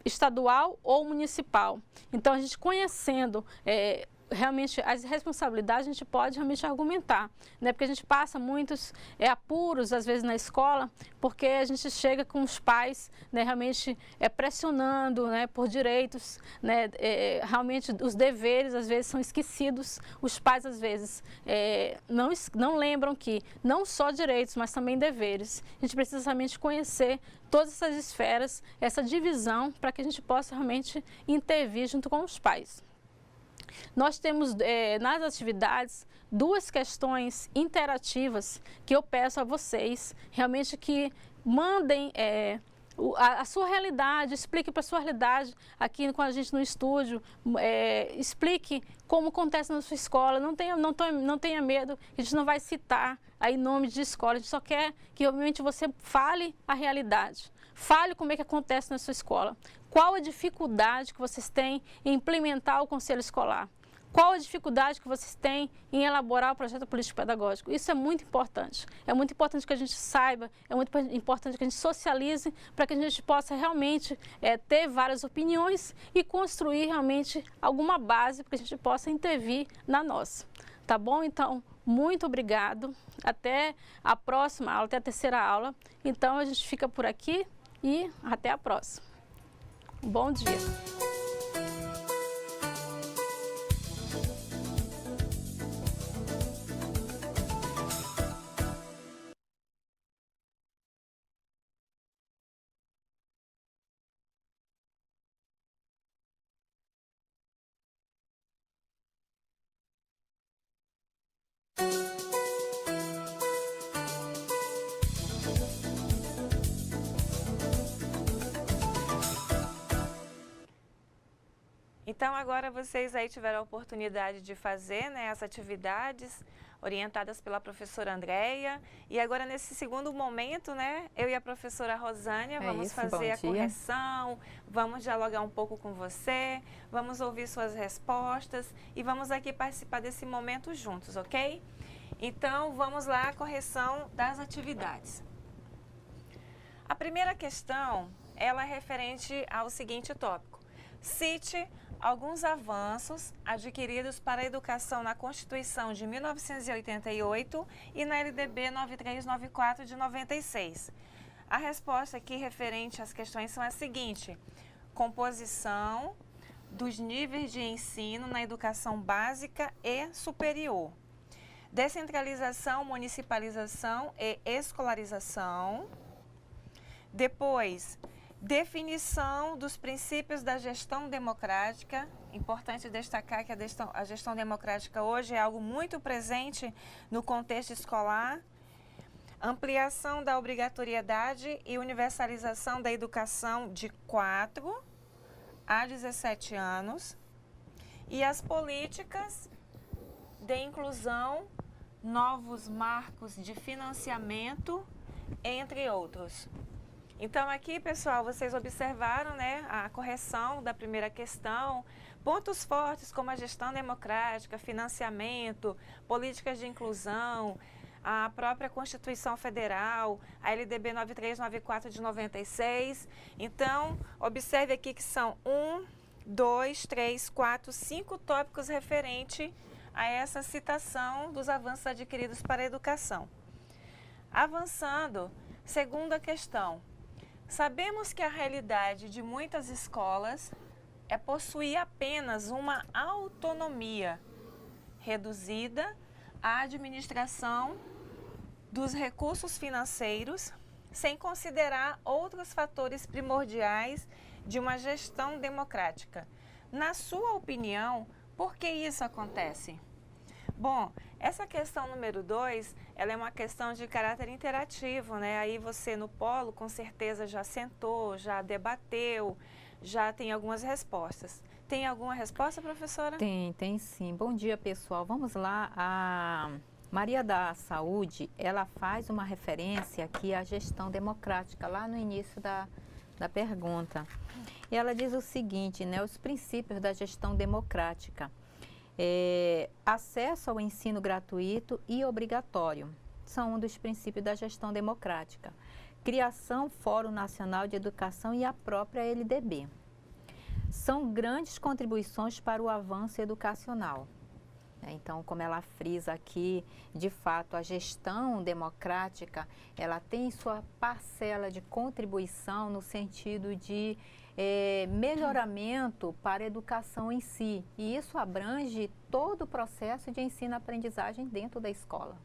estadual ou municipal? Então, a gente conhecendo realmente as responsabilidades, a gente pode realmente argumentar, né? Porque a gente passa muitos apuros, às vezes, na escola, porque a gente chega com os pais, né, realmente pressionando, né, por direitos, né? Realmente os deveres, às vezes, são esquecidos. Os pais, às vezes, não lembram que não só direitos, mas também deveres. A gente precisa realmente conhecer todas essas esferas, essa divisão, para que a gente possa realmente intervir junto com os pais. Nós temos nas atividades 2 questões interativas que eu peço a vocês realmente que mandem a sua realidade, explique para a sua realidade aqui com a gente no estúdio, explique como acontece na sua escola, não tenha medo, a gente não vai citar aí nomes de escola, a gente só quer que realmente você fale a realidade. Fale como é que acontece na sua escola. Qual a dificuldade que vocês têm em implementar o conselho escolar? Qual a dificuldade que vocês têm em elaborar o projeto político-pedagógico? Isso é muito importante. É muito importante que a gente saiba, é muito importante que a gente socialize para que a gente possa realmente ter várias opiniões e construir realmente alguma base para que a gente possa intervir na nossa. Tá bom? Então, muito obrigado. Até a próxima aula, até a 3ª aula. Então, a gente fica por aqui e até a próxima. Bom dia. Então, agora vocês aí tiveram a oportunidade de fazer, né, as atividades orientadas pela professora Andréia. E agora, nesse segundo momento, né, eu e a professora Rosânia vamos fazer a correção, vamos dialogar um pouco com você, vamos ouvir suas respostas e vamos aqui participar desse momento juntos, ok? Então, vamos lá, a correção das atividades. A primeira questão, ela é referente ao seguinte tópico. Cite alguns avanços adquiridos para a educação na Constituição de 1988 e na LDB 9394 de 96. A resposta aqui referente às questões são a seguinte: composição dos níveis de ensino na educação básica e superior, descentralização, municipalização e escolarização. Depois, definição dos princípios da gestão democrática. Importante destacar que a gestão democrática hoje é algo muito presente no contexto escolar. Ampliação da obrigatoriedade e universalização da educação de 4 a 17 anos. E as políticas de inclusão, novos marcos de financiamento, entre outros. Então, aqui, pessoal, vocês observaram, né, a correção da primeira questão, pontos fortes como a gestão democrática, financiamento, políticas de inclusão, a própria Constituição Federal, a LDB 9394 de 96. Então, observe aqui que são 1, 2, 3, 4, 5 tópicos referentes a essa citação dos avanços adquiridos para a educação. Avançando, Segunda questão. Sabemos que a realidade de muitas escolas é possuir apenas uma autonomia reduzida à administração dos recursos financeiros, sem considerar outros fatores primordiais de uma gestão democrática. Na sua opinião, por que isso acontece? Bom, essa questão número 2, ela é uma questão de caráter interativo, né? Aí você no polo com certeza já sentou, já debateu, já tem algumas respostas. Tem alguma resposta, professora? Tem sim. Bom dia, pessoal. Vamos lá. A Maria da Saúde, ela faz uma referência aqui à gestão democrática, lá no início da pergunta. E ela diz o seguinte, né? Os princípios da gestão democrática. Acesso ao ensino gratuito e obrigatório são um dos princípios da gestão democrática. Criação, Fórum Nacional de Educação e a própria LDB. São grandes contribuições para o avanço educacional. Então, como ela frisa aqui, de fato, a gestão democrática, ela tem sua parcela de contribuição no sentido de melhoramento para a educação em si. E isso abrange todo o processo de ensino-aprendizagem dentro da escola.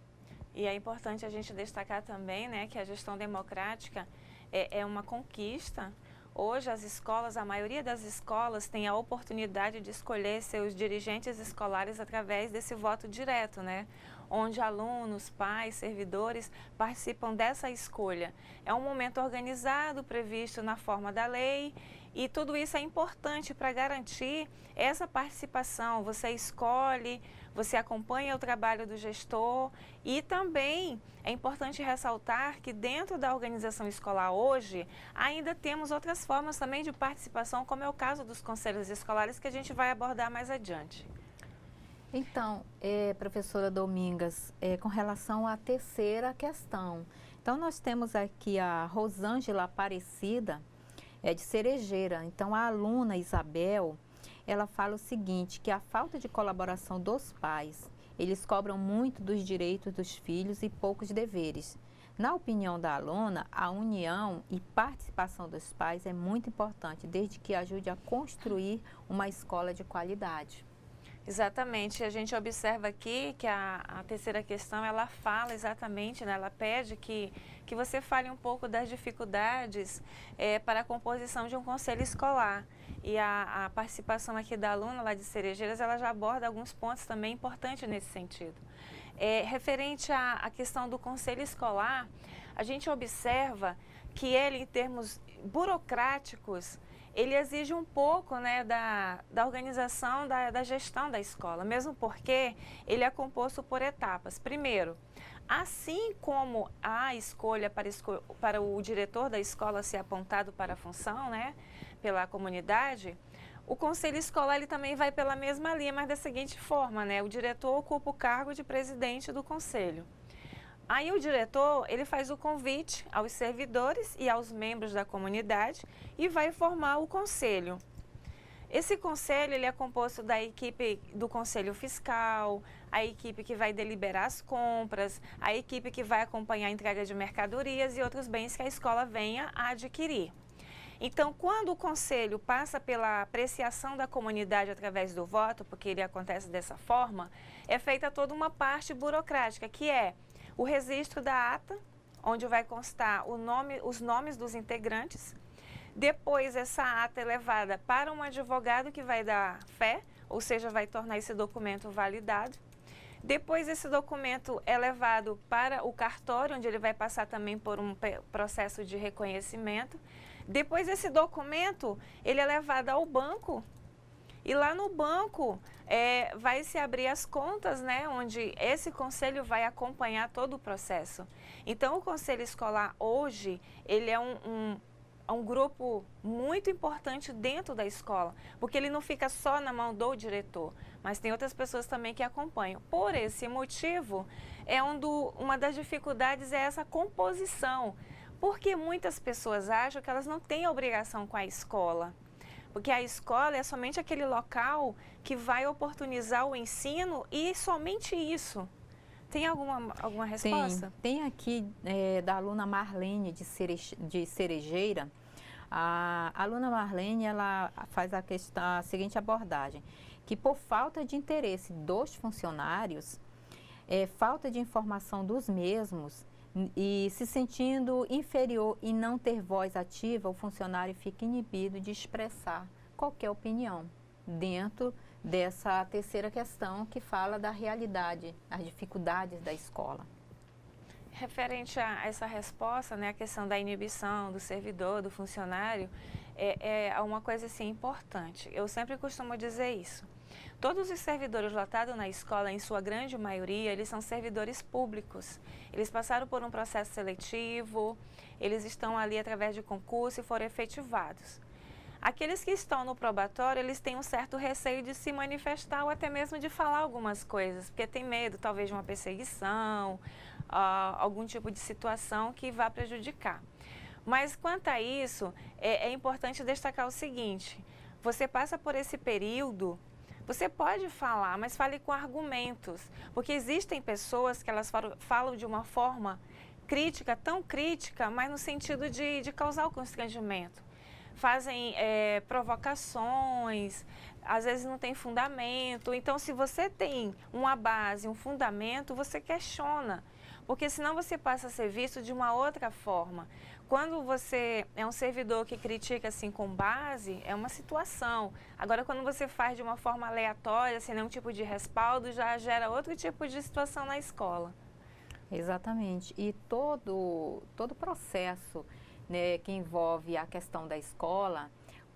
E é importante a gente destacar também, né, que a gestão democrática é uma conquista. Hoje as escolas, a maioria das escolas tem a oportunidade de escolher seus dirigentes escolares através desse voto direto, né? Onde alunos, pais, servidores participam dessa escolha. É um momento organizado, previsto na forma da lei, e tudo isso é importante para garantir essa participação. Você escolhe, você acompanha o trabalho do gestor e também é importante ressaltar que dentro da organização escolar hoje ainda temos outras formas também de participação, como é o caso dos conselhos escolares, que a gente vai abordar mais adiante. Então, professora Domingas, com relação à terceira questão, então nós temos aqui a Rosângela Aparecida, de Cerejeira. Então, a aluna Isabel, ela fala o seguinte, que a falta de colaboração dos pais, eles cobram muito dos direitos dos filhos e poucos deveres. Na opinião da aluna, a união e participação dos pais é muito importante, desde que ajude a construir uma escola de qualidade. Exatamente, a gente observa aqui que a terceira questão, ela fala exatamente, né, ela pede que você fale um pouco das dificuldades para a composição de um conselho escolar. E a participação aqui da aluna lá de Cerejeiras, ela já aborda alguns pontos também importantes nesse sentido. Referente à questão do conselho escolar, a gente observa que ele, em termos burocráticos, ele exige um pouco, né, da organização, da gestão da escola, mesmo porque ele é composto por etapas. Primeiro, assim como a escolha para o diretor da escola ser apontado para a função, né, pela comunidade, o conselho escolar ele também vai pela mesma linha, mas da seguinte forma, né, o diretor ocupa o cargo de presidente do conselho. Aí o diretor, ele faz o convite aos servidores e aos membros da comunidade e vai formar o conselho. Esse conselho, ele é composto da equipe do conselho fiscal, a equipe que vai deliberar as compras, a equipe que vai acompanhar a entrega de mercadorias e outros bens que a escola venha a adquirir. Então, quando o conselho passa pela apreciação da comunidade através do voto, porque ele acontece dessa forma, é feita toda uma parte burocrática, que é o registro da ata, onde vai constar os nomes dos integrantes. Depois, essa ata é levada para um advogado que vai dar fé, ou seja, vai tornar esse documento validado. Depois, esse documento é levado para o cartório, onde ele vai passar também por um processo de reconhecimento. Depois, esse documento, ele é levado ao banco. E lá no banco vai se abrir as contas, né, onde esse conselho vai acompanhar todo o processo. Então, o conselho escolar hoje, ele é um grupo muito importante dentro da escola, porque ele não fica só na mão do diretor, mas tem outras pessoas também que acompanham. Por esse motivo, uma das dificuldades é essa composição, porque muitas pessoas acham que elas não têm obrigação com a escola. Porque a escola é somente aquele local que vai oportunizar o ensino e somente isso. Tem alguma resposta? Tem aqui da aluna Marlene de Cerejeira. A aluna Marlene, ela faz a seguinte abordagem, que por falta de interesse dos funcionários, falta de informação dos mesmos e se sentindo inferior e não ter voz ativa, o funcionário fica inibido de expressar qualquer opinião dentro dessa terceira questão que fala da realidade, as dificuldades da escola. Referente a essa resposta, né, a questão da inibição do servidor, do funcionário, é uma coisa assim importante. Eu sempre costumo dizer isso. Todos os servidores lotados na escola, em sua grande maioria, eles são servidores públicos. Eles passaram por um processo seletivo, eles estão ali através de concurso e foram efetivados. Aqueles que estão no probatório, eles têm um certo receio de se manifestar ou até mesmo de falar algumas coisas, porque tem medo talvez de uma perseguição, algum tipo de situação que vá prejudicar. Mas quanto a isso, é importante destacar o seguinte: você passa por esse período, você pode falar, mas fale com argumentos, porque existem pessoas que elas falam de uma forma crítica, tão crítica, mas no sentido de causar o constrangimento. Fazem provocações, às vezes não tem fundamento. Então, se você tem uma base, um fundamento, você questiona, porque senão você passa a ser visto de uma outra forma. Quando você é um servidor que critica assim com base, é uma situação. Agora, quando você faz de uma forma aleatória, sem nenhum tipo de respaldo, já gera outro tipo de situação na escola. Exatamente. E todo processo, né, que envolve a questão da escola,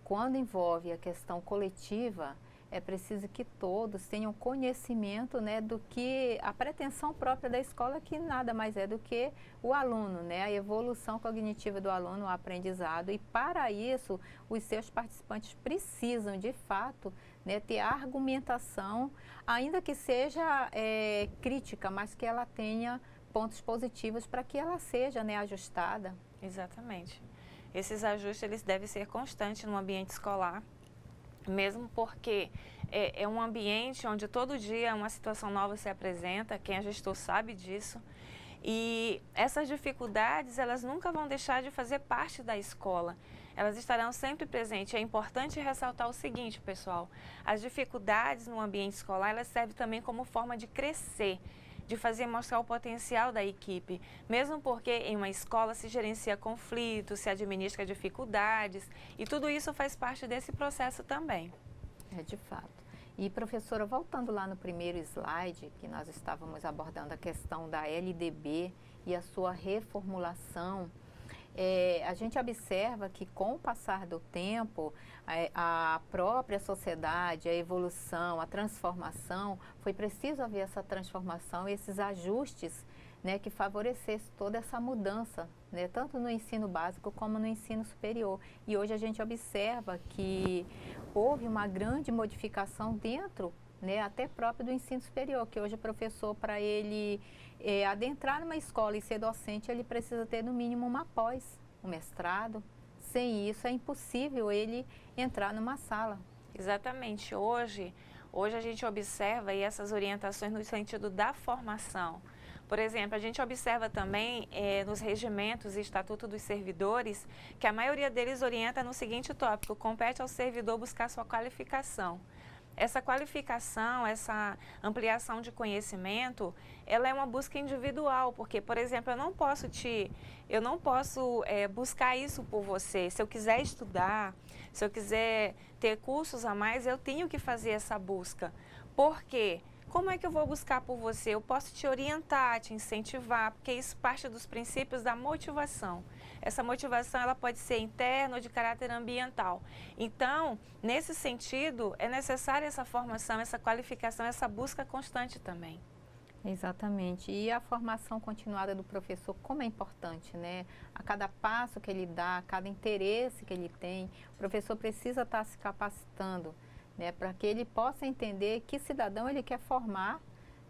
quando envolve a questão coletiva, é preciso que todos tenham conhecimento, né, do que a pretensão própria da escola, que nada mais é do que o aluno, né, a evolução cognitiva do aluno, o aprendizado. E para isso, os seus participantes precisam, de fato, né, ter argumentação, ainda que seja crítica, mas que ela tenha pontos positivos para que ela seja, né, ajustada. Exatamente. Esses ajustes eles devem ser constantes no ambiente escolar, mesmo porque é um ambiente onde todo dia uma situação nova se apresenta, quem é gestor sabe disso. E essas dificuldades, elas nunca vão deixar de fazer parte da escola. Elas estarão sempre presentes. É importante ressaltar o seguinte, pessoal: as dificuldades no ambiente escolar, elas servem também como forma de crescer, de fazer mostrar o potencial da equipe, mesmo porque em uma escola se gerencia conflitos, se administra dificuldades, e tudo isso faz parte desse processo também. De fato. E, professora, voltando lá no primeiro slide, que nós estávamos abordando a questão da LDB e a sua reformulação, a gente observa que, com o passar do tempo, a própria sociedade, a evolução, a transformação, foi preciso haver essa transformação, esses ajustes, né, que favorecessem toda essa mudança, né, tanto no ensino básico como no ensino superior. E hoje a gente observa que houve uma grande modificação dentro, né, até próprio do ensino superior, que hoje o professor, para ele adentrar numa escola e ser docente, ele precisa ter no mínimo uma pós, um mestrado. Sem isso é impossível ele entrar numa sala. Exatamente. Hoje a gente observa aí essas orientações no sentido da formação. Por exemplo, a gente observa também nos regimentos e estatuto dos servidores que a maioria deles orienta no seguinte tópico: compete ao servidor buscar sua qualificação. Essa qualificação, essa ampliação de conhecimento, ela é uma busca individual, porque, por exemplo, eu não posso buscar isso por você. Se eu quiser estudar, se eu quiser ter cursos a mais, eu tenho que fazer essa busca. Por quê? Como é que eu vou buscar por você? Eu posso te orientar, te incentivar, porque isso parte dos princípios da motivação. Essa motivação ela pode ser interna ou de caráter ambiental. Então, nesse sentido, é necessária essa formação, essa qualificação, essa busca constante também. Exatamente. E a formação continuada do professor, como é importante, né? A cada passo que ele dá, a cada interesse que ele tem, o professor precisa estar se capacitando, né, para que ele possa entender que cidadão ele quer formar,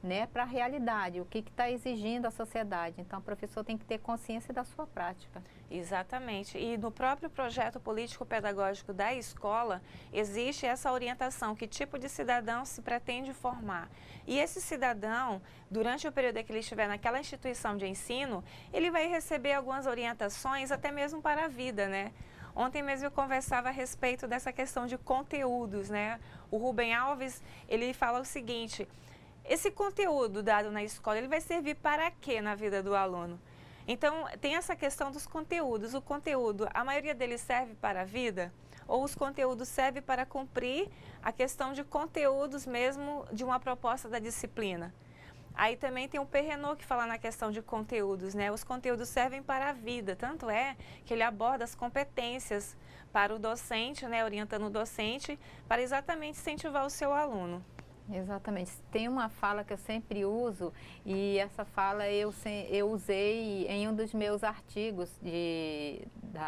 né, para a realidade, o que está exigindo a sociedade. Então, o professor tem que ter consciência da sua prática. Exatamente. E no próprio projeto político-pedagógico da escola, existe essa orientação, que tipo de cidadão se pretende formar. E esse cidadão, durante o período que ele estiver naquela instituição de ensino, ele vai receber algumas orientações, até mesmo para a vida, né? Ontem mesmo eu conversava a respeito dessa questão de conteúdos, né? O Rubem Alves, ele fala o seguinte: esse conteúdo dado na escola, ele vai servir para quê na vida do aluno? Então, tem essa questão dos conteúdos. O conteúdo, a maioria deles serve para a vida? Ou os conteúdos servem para cumprir a questão de conteúdos mesmo de uma proposta da disciplina? Aí também tem o Perrenot que fala na questão de conteúdos, né? Os conteúdos servem para a vida, tanto é que ele aborda as competências para o docente, né? Orientando o docente, para exatamente incentivar o seu aluno. Exatamente. Tem uma fala que eu sempre uso, e essa fala eu usei em um dos meus artigos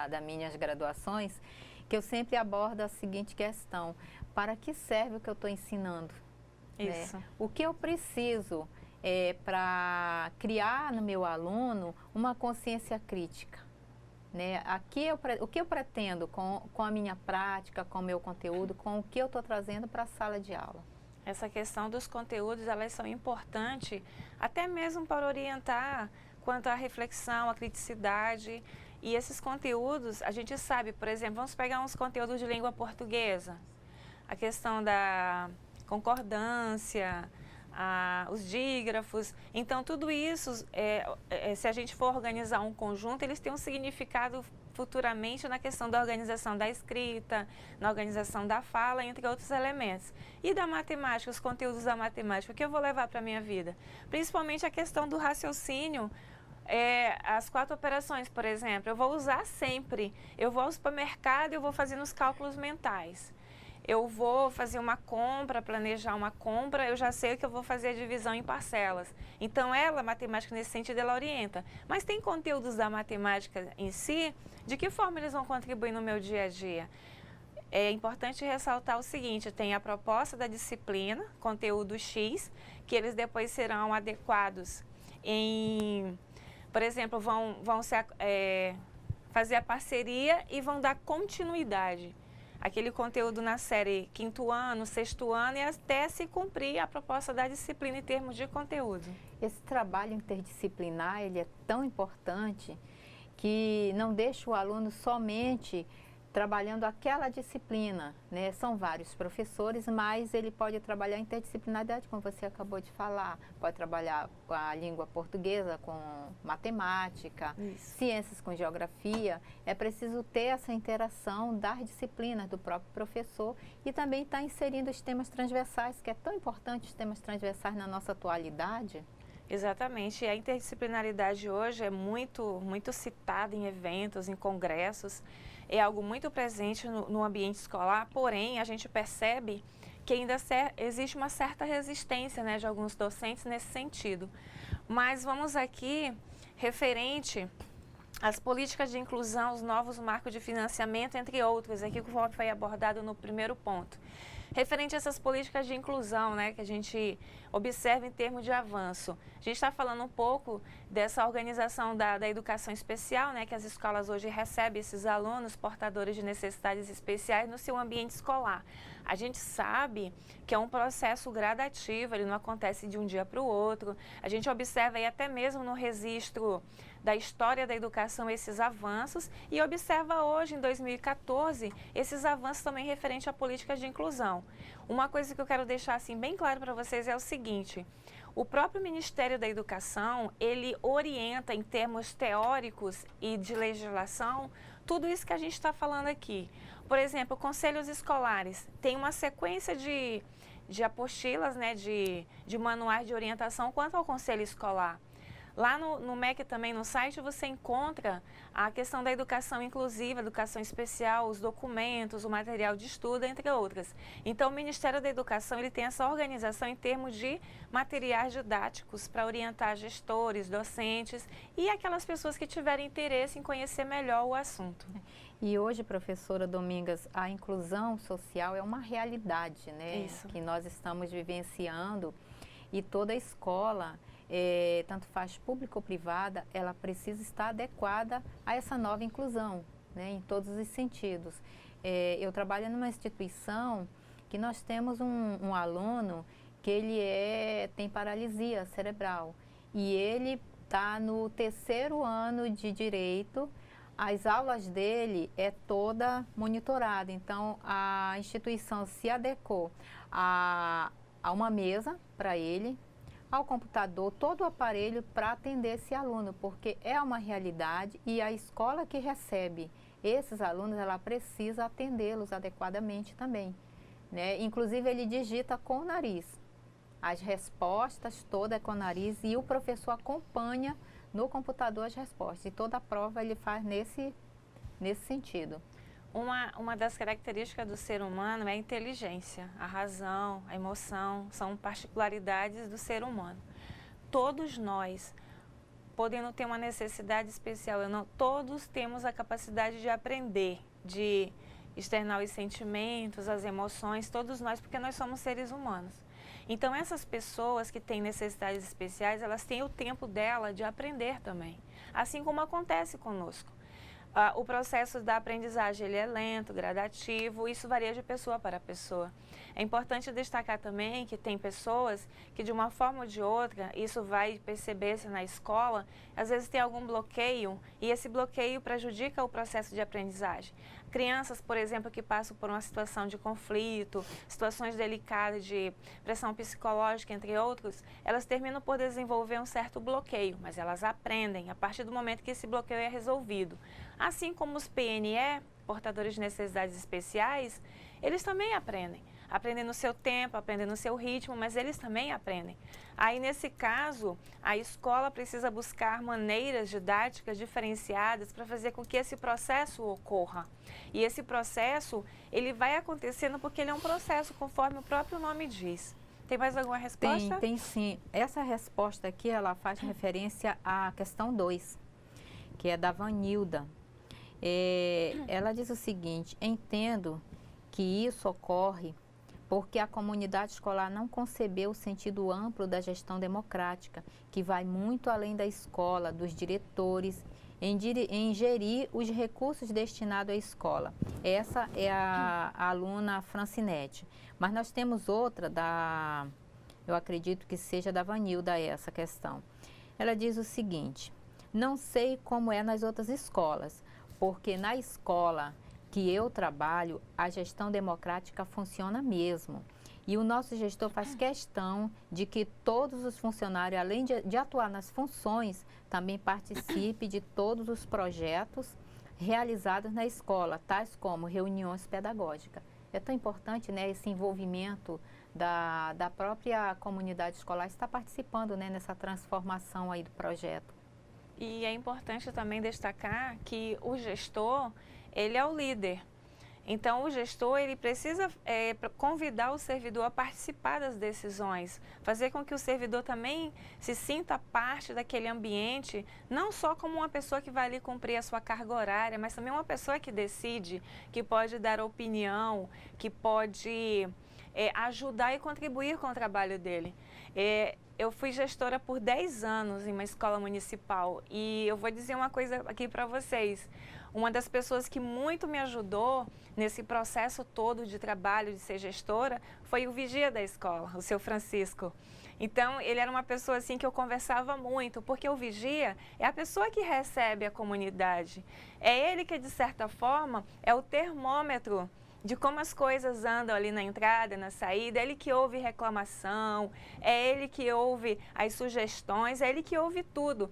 das minhas graduações, que eu sempre abordo a seguinte questão: para que serve o que eu estou ensinando? Isso. Né? O que eu preciso para criar no meu aluno uma consciência crítica? Né? O que eu pretendo com a minha prática, com o meu conteúdo, com o que eu estou trazendo para a sala de aula? Essa questão dos conteúdos, elas são importantes até mesmo para orientar quanto à reflexão, à criticidade. E esses conteúdos, a gente sabe, por exemplo, vamos pegar uns conteúdos de língua portuguesa. A questão da concordância, os dígrafos. Então, tudo isso, se a gente for organizar um conjunto, eles têm um significado futuramente na questão da organização da escrita, na organização da fala, entre outros elementos. E da matemática, os conteúdos da matemática, o que eu vou levar para a minha vida? Principalmente a questão do raciocínio, as 4 operações, por exemplo, eu vou usar sempre. Eu vou ao supermercado e eu vou fazendo os cálculos mentais. Eu vou fazer uma compra, planejar uma compra, eu já sei que eu vou fazer a divisão em parcelas. Então, a matemática nesse sentido, ela orienta. Mas tem conteúdos da matemática em si, de que forma eles vão contribuir no meu dia a dia? É importante ressaltar o seguinte: tem a proposta da disciplina, conteúdo X, que eles depois serão adequados em, por exemplo, vão fazer a parceria e vão dar continuidade. Aquele conteúdo na série 5º ano, 6º ano, e até se cumprir a proposta da disciplina em termos de conteúdo. Esse trabalho interdisciplinar, ele é tão importante que não deixa o aluno somente trabalhando aquela disciplina, né? São vários professores, mas ele pode trabalhar interdisciplinaridade, como você acabou de falar. Pode trabalhar a língua portuguesa com matemática, ciências com geografia. É preciso ter essa interação das disciplinas do próprio professor e também estar inserindo os temas transversais, que é tão importante os temas transversais na nossa atualidade. Exatamente. E a interdisciplinaridade hoje é muito citada em eventos, em congressos. É algo muito presente no ambiente escolar, porém, a gente percebe que ainda existe uma certa resistência, né, de alguns docentes nesse sentido. Mas vamos aqui, referente às políticas de inclusão, os novos marcos de financiamento, entre outros, aqui que foi abordado no primeiro ponto. Referente a essas políticas de inclusão, né, que a gente observa em termos de avanço. A gente está falando um pouco dessa organização da educação especial, né, que as escolas hoje recebem esses alunos portadores de necessidades especiais no seu ambiente escolar. A gente sabe que é um processo gradativo, ele não acontece de um dia para o outro. A gente observa aí até mesmo no registro da história da educação esses avanços e observa hoje, em 2014, esses avanços também referente a políticas de inclusão. Uma coisa que eu quero deixar assim bem claro para vocês é o seguinte: o próprio Ministério da Educação, ele orienta em termos teóricos e de legislação tudo isso que a gente está falando aqui. Por exemplo, conselhos escolares têm uma sequência de apostilas, né, de manuais de orientação quanto ao conselho escolar. Lá no MEC também, no site, você encontra a questão da educação inclusiva, educação especial, os documentos, o material de estudo, entre outras. Então, o Ministério da Educação, ele tem essa organização em termos de materiais didáticos para orientar gestores, docentes e aquelas pessoas que tiverem interesse em conhecer melhor o assunto. E hoje, professora Domingas, a inclusão social é uma realidade, né? Isso. Que nós estamos vivenciando. e toda escola, tanto faz pública ou privada, ela precisa estar adequada a essa nova inclusão, né, em todos os sentidos. Eu trabalho numa instituição que nós temos um aluno que ele tem paralisia cerebral e ele está no 3º ano de Direito. As aulas dele é toda monitorada, então a instituição se adequou a uma mesa para ele, ao computador, todo o aparelho para atender esse aluno, porque é uma realidade e a escola que recebe esses alunos, ela precisa atendê-los adequadamente também, né? Inclusive ele digita com o nariz, as respostas todas com o nariz e o professor acompanha no computador as respostas e toda a prova ele faz nesse sentido. Uma das características do ser humano é a inteligência, a razão, a emoção, são particularidades do ser humano. Todos nós, podendo ter uma necessidade especial, todos temos a capacidade de aprender, de externar os sentimentos, as emoções, todos nós, porque nós somos seres humanos. Então, essas pessoas que têm necessidades especiais, elas têm o tempo dela de aprender também, assim como acontece conosco. O processo da aprendizagem ele é lento, gradativo, isso varia de pessoa para pessoa. É importante destacar também que tem pessoas que de uma forma ou de outra, isso vai perceber-se na escola, às vezes tem algum bloqueio e esse bloqueio prejudica o processo de aprendizagem. Crianças, por exemplo, que passam por uma situação de conflito, situações delicadas de pressão psicológica, entre outros, elas terminam por desenvolver um certo bloqueio, mas elas aprendem a partir do momento que esse bloqueio é resolvido. Assim como os PNE, portadores de necessidades especiais, eles também aprendem. Aprendem no seu tempo, aprendem no seu ritmo, mas eles também aprendem. Aí, nesse caso, a escola precisa buscar maneiras didáticas diferenciadas para fazer com que esse processo ocorra. E esse processo, ele vai acontecendo porque ele é um processo, conforme o próprio nome diz. Tem mais alguma resposta? Tem sim. Essa resposta aqui, ela faz referência à questão 2, que é da Vanilda. Ela diz o seguinte: entendo que isso ocorre porque a comunidade escolar não concebeu o sentido amplo da gestão democrática, que vai muito além da escola, dos diretores, em gerir os recursos destinados à escola. Essa é a aluna Francinete. Mas nós temos outra, eu acredito que seja da Vanilda essa questão. Ela diz o seguinte: não sei como é nas outras escolas, porque na escola que eu trabalho, a gestão democrática funciona mesmo. E o nosso gestor faz questão de que todos os funcionários, além de atuar nas funções, também participe de todos os projetos realizados na escola, tais como reuniões pedagógicas. É tão importante, né, esse envolvimento da própria comunidade escolar estar participando, né, nessa transformação aí do projeto. E é importante também destacar que o gestor, ele é o líder. Então, o gestor, ele precisa convidar o servidor a participar das decisões, fazer com que o servidor também se sinta parte daquele ambiente, não só como uma pessoa que vai ali cumprir a sua carga horária, mas também uma pessoa que decide, que pode dar opinião, que pode ajudar e contribuir com o trabalho dele. Eu fui gestora por 10 anos em uma escola municipal e eu vou dizer uma coisa aqui para vocês. Uma das pessoas que muito me ajudou nesse processo todo de trabalho, de ser gestora, foi o vigia da escola, o seu Francisco. Então, ele era uma pessoa assim que eu conversava muito, porque o vigia é a pessoa que recebe a comunidade. É ele que, de certa forma, é o termômetro de como as coisas andam ali na entrada, na saída, é ele que ouve reclamação, é ele que ouve as sugestões, é ele que ouve tudo.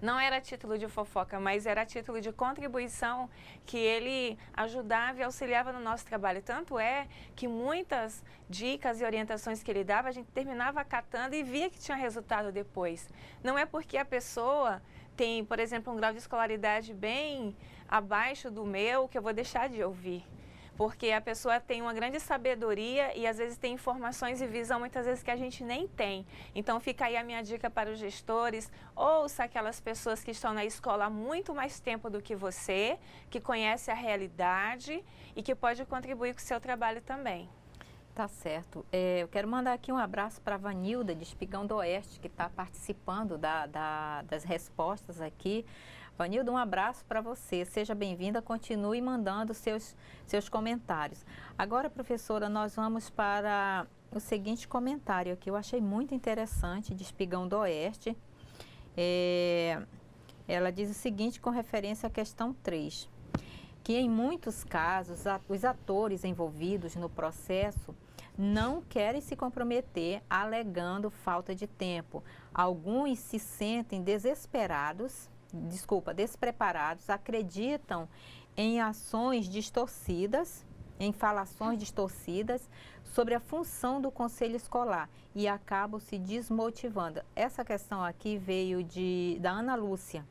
Não era título de fofoca, mas era título de contribuição que ele ajudava e auxiliava no nosso trabalho. Tanto é que muitas dicas e orientações que ele dava, a gente terminava acatando e via que tinha resultado depois. Não é porque a pessoa tem, por exemplo, um grau de escolaridade bem abaixo do meu que eu vou deixar de ouvir. Porque a pessoa tem uma grande sabedoria e às vezes tem informações e visão muitas vezes que a gente nem tem. Então fica aí a minha dica para os gestores: ouça aquelas pessoas que estão na escola há muito mais tempo do que você, que conhece a realidade e que pode contribuir com o seu trabalho também. Tá certo. Eu quero mandar aqui um abraço para a Vanilda, de Espigão do Oeste, que está participando das respostas aqui. Vanilda, um abraço para você. Seja bem-vinda, continue mandando seus comentários. Agora, professora, nós vamos para o seguinte comentário aqui. Eu achei muito interessante, de Espigão do Oeste. Ela diz o seguinte, com referência à questão 3. Que em muitos casos, os atores envolvidos no processo não querem se comprometer alegando falta de tempo. Alguns se sentem despreparados, acreditam em ações distorcidas, em falações distorcidas sobre a função do conselho escolar e acabam se desmotivando. Essa questão aqui veio da Ana Lúcia.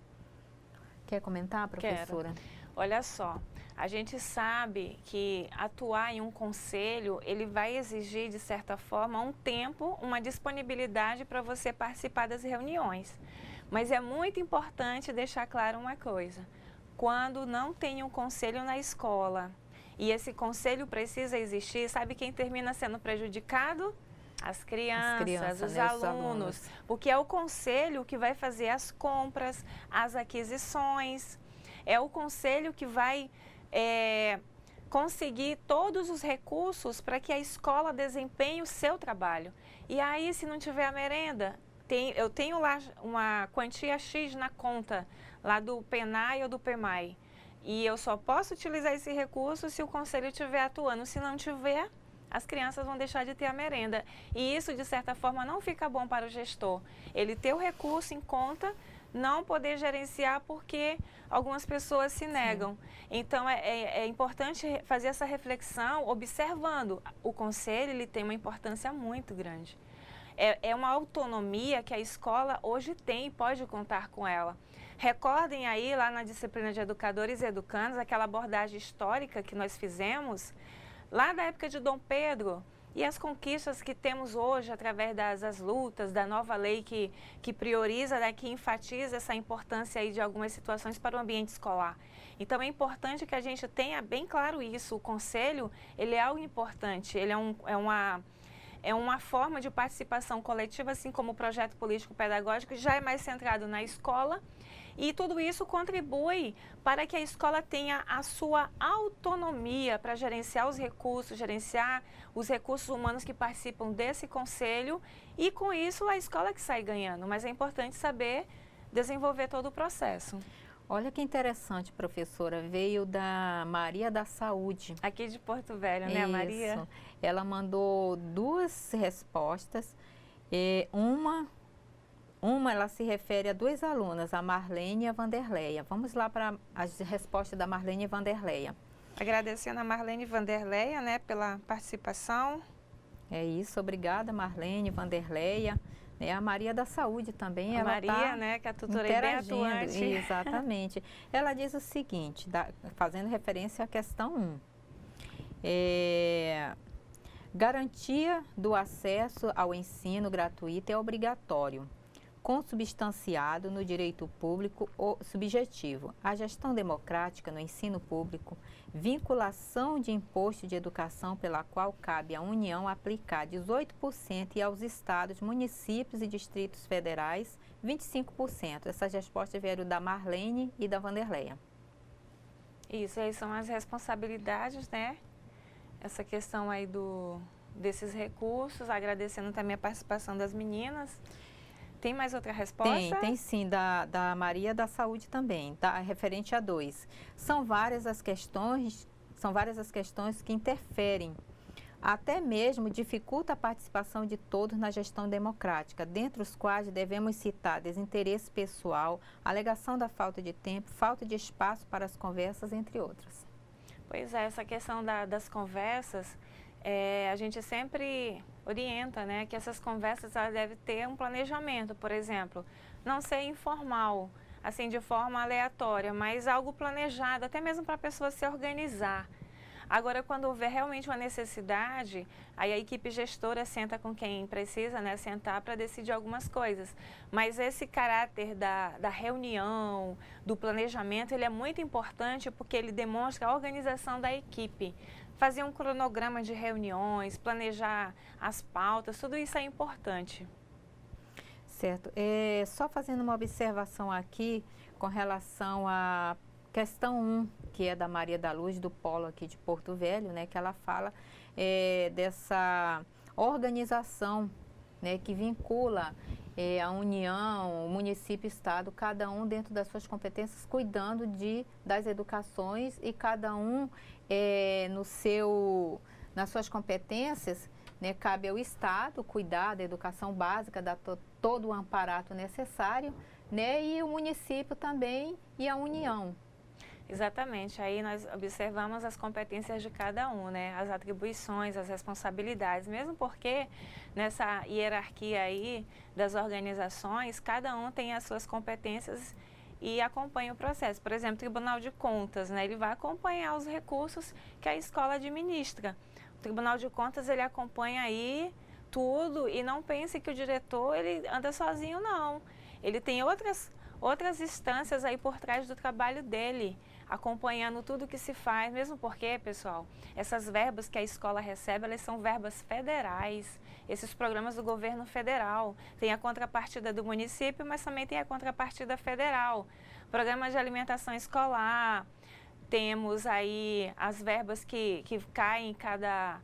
Quer comentar, professora? Quero. Olha só, a gente sabe que atuar em um conselho, ele vai exigir, de certa forma, um tempo, uma disponibilidade para você participar das reuniões. Mas é muito importante deixar claro uma coisa. Quando não tem um conselho na escola e esse conselho precisa existir, sabe quem termina sendo prejudicado? As crianças, os alunos. Porque é o conselho que vai fazer as compras, as aquisições. É o conselho que vai conseguir todos os recursos para que a escola desempenhe o seu trabalho. E aí, se não tiver a merenda, eu tenho lá uma quantia X na conta, lá do PENAI ou do PEMAI. E eu só posso utilizar esse recurso se o conselho estiver atuando. Se não tiver, as crianças vão deixar de ter a merenda. E isso, de certa forma, não fica bom para o gestor. Ele ter o recurso em conta, não poder gerenciar porque algumas pessoas se negam. Sim. Então, é importante fazer essa reflexão observando. O conselho, ele tem uma importância muito grande. É uma autonomia que a escola hoje tem e pode contar com ela. Recordem aí, lá na disciplina de educadores e educandos, aquela abordagem histórica que nós fizemos, lá da época de Dom Pedro, e as conquistas que temos hoje através das lutas, da nova lei que prioriza, né, que enfatiza essa importância aí de algumas situações para o ambiente escolar. Então é importante que a gente tenha bem claro isso. O conselho, ele é algo importante, ele é uma forma de participação coletiva, assim como o projeto político-pedagógico já é mais centrado na escola. E tudo isso contribui para que a escola tenha a sua autonomia para gerenciar os recursos humanos que participam desse conselho, e com isso a escola que sai ganhando. Mas é importante saber desenvolver todo o processo. Olha que interessante, professora, veio da Maria da Saúde. Aqui de Porto Velho, né, Maria? Ela mandou 2 respostas, Uma ela se refere a 2 alunas, a Marlene e a Vanderleia. Vamos lá para as respostas da Marlene e Vanderleia. Agradecendo a Marlene e Vanderleia, né, pela participação. É isso, obrigada Marlene, Vanderleia. A Maria da Saúde também. A Maria, né, que a tutora é bem atuante. Exatamente. Ela diz o seguinte, fazendo referência à questão 1. Garantia do acesso ao ensino gratuito é obrigatório, consubstanciado no direito público ou subjetivo. A gestão democrática no ensino público, vinculação de imposto de educação pela qual cabe à União aplicar 18% e aos estados, municípios e distritos federais 25%. Essas respostas vieram da Marlene e da Vanderleia. Isso, aí são as responsabilidades, né? Essa questão aí desses recursos, agradecendo também a participação das meninas. Tem mais outra resposta? Tem sim, da Maria da Saúde também, tá? Referente a 2. São várias as questões que interferem, até mesmo dificulta a participação de todos na gestão democrática, dentre os quais devemos citar desinteresse pessoal, alegação da falta de tempo, falta de espaço para as conversas, entre outras. Pois é, essa questão das conversas, a gente sempre orienta, né, que essas conversas devem ter um planejamento, por exemplo, não ser informal, assim, de forma aleatória, mas algo planejado, até mesmo para a pessoa se organizar. Agora, quando houver realmente uma necessidade, aí a equipe gestora senta com quem precisa, né, sentar para decidir algumas coisas. Mas esse caráter da reunião, do planejamento, ele é muito importante porque ele demonstra a organização da equipe. fazer um cronograma de reuniões, planejar as pautas, tudo isso é importante. Certo. Só fazendo uma observação aqui com relação à questão 1, que é da Maria da Luz, do Polo aqui de Porto Velho, né, que ela fala dessa organização, né, que vincula a União, o município, o Estado, cada um dentro das suas competências, cuidando das educações e cada um nas suas competências, né, cabe ao Estado cuidar da educação básica, dar todo o amparato necessário, né, e o município também e a União. Exatamente, aí nós observamos as competências de cada um, né? As atribuições, as responsabilidades, mesmo porque nessa hierarquia aí das organizações, cada um tem as suas competências e acompanha o processo. Por exemplo, o Tribunal de Contas, né? Ele vai acompanhar os recursos que a escola administra. O Tribunal de Contas, ele acompanha aí tudo e não pense que o diretor, ele anda sozinho, não. Ele tem outras instâncias aí por trás do trabalho dele, acompanhando tudo que se faz, mesmo porque, pessoal, essas verbas que a escola recebe, elas são verbas federais, esses programas do governo federal. Tem a contrapartida do município, mas também tem a contrapartida federal. Programas de alimentação escolar, temos aí as verbas que caem em cada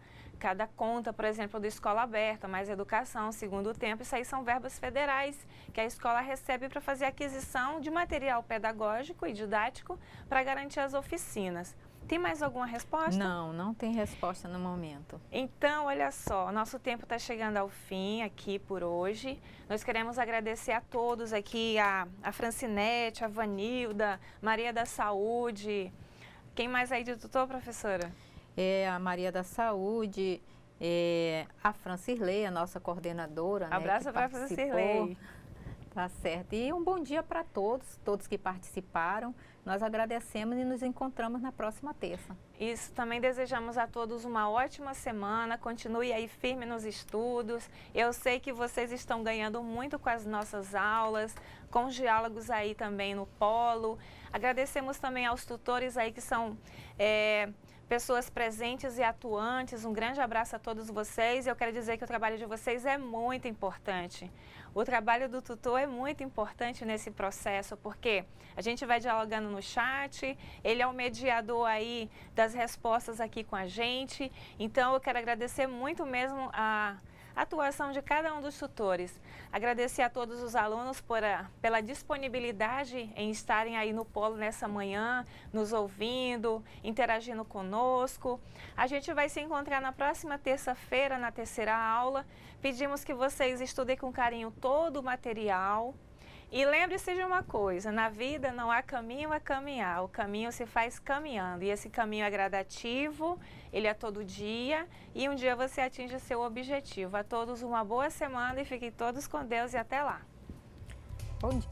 conta, por exemplo, da escola aberta, mais educação, segundo tempo, isso aí são verbas federais que a escola recebe para fazer aquisição de material pedagógico e didático para garantir as oficinas. Tem mais alguma resposta? Não, não tem resposta no momento. Então, olha só, nosso tempo está chegando ao fim aqui por hoje. Nós queremos agradecer a todos aqui, a Francinete, a Vanilda, Maria da Saúde. Quem mais aí de tutor, professora? A Maria da Saúde, a Francirley, a nossa coordenadora. Abraço, né, para a Francirley. Tá certo. E um bom dia para todos que participaram. Nós agradecemos e nos encontramos na próxima terça. Isso, também desejamos a todos uma ótima semana, continue aí firme nos estudos. Eu sei que vocês estão ganhando muito com as nossas aulas, com os diálogos aí também no Polo. Agradecemos também aos tutores aí que são pessoas presentes e atuantes. Um grande abraço a todos vocês. Eu quero dizer que o trabalho de vocês é muito importante. O trabalho do tutor é muito importante nesse processo, porque a gente vai dialogando no chat, ele é o mediador aí das respostas aqui com a gente. Então, eu quero agradecer muito mesmo a atuação de cada um dos tutores. Agradecer a todos os alunos pela disponibilidade em estarem aí no Polo nessa manhã, nos ouvindo, interagindo conosco. A gente vai se encontrar na próxima terça-feira, na terceira aula. Pedimos que vocês estudem com carinho todo o material. E lembre-se de uma coisa, na vida não há caminho a caminhar, o caminho se faz caminhando. E esse caminho é gradativo, ele é todo dia e um dia você atinge seu objetivo. A todos uma boa semana e fiquem todos com Deus e até lá. Bom dia.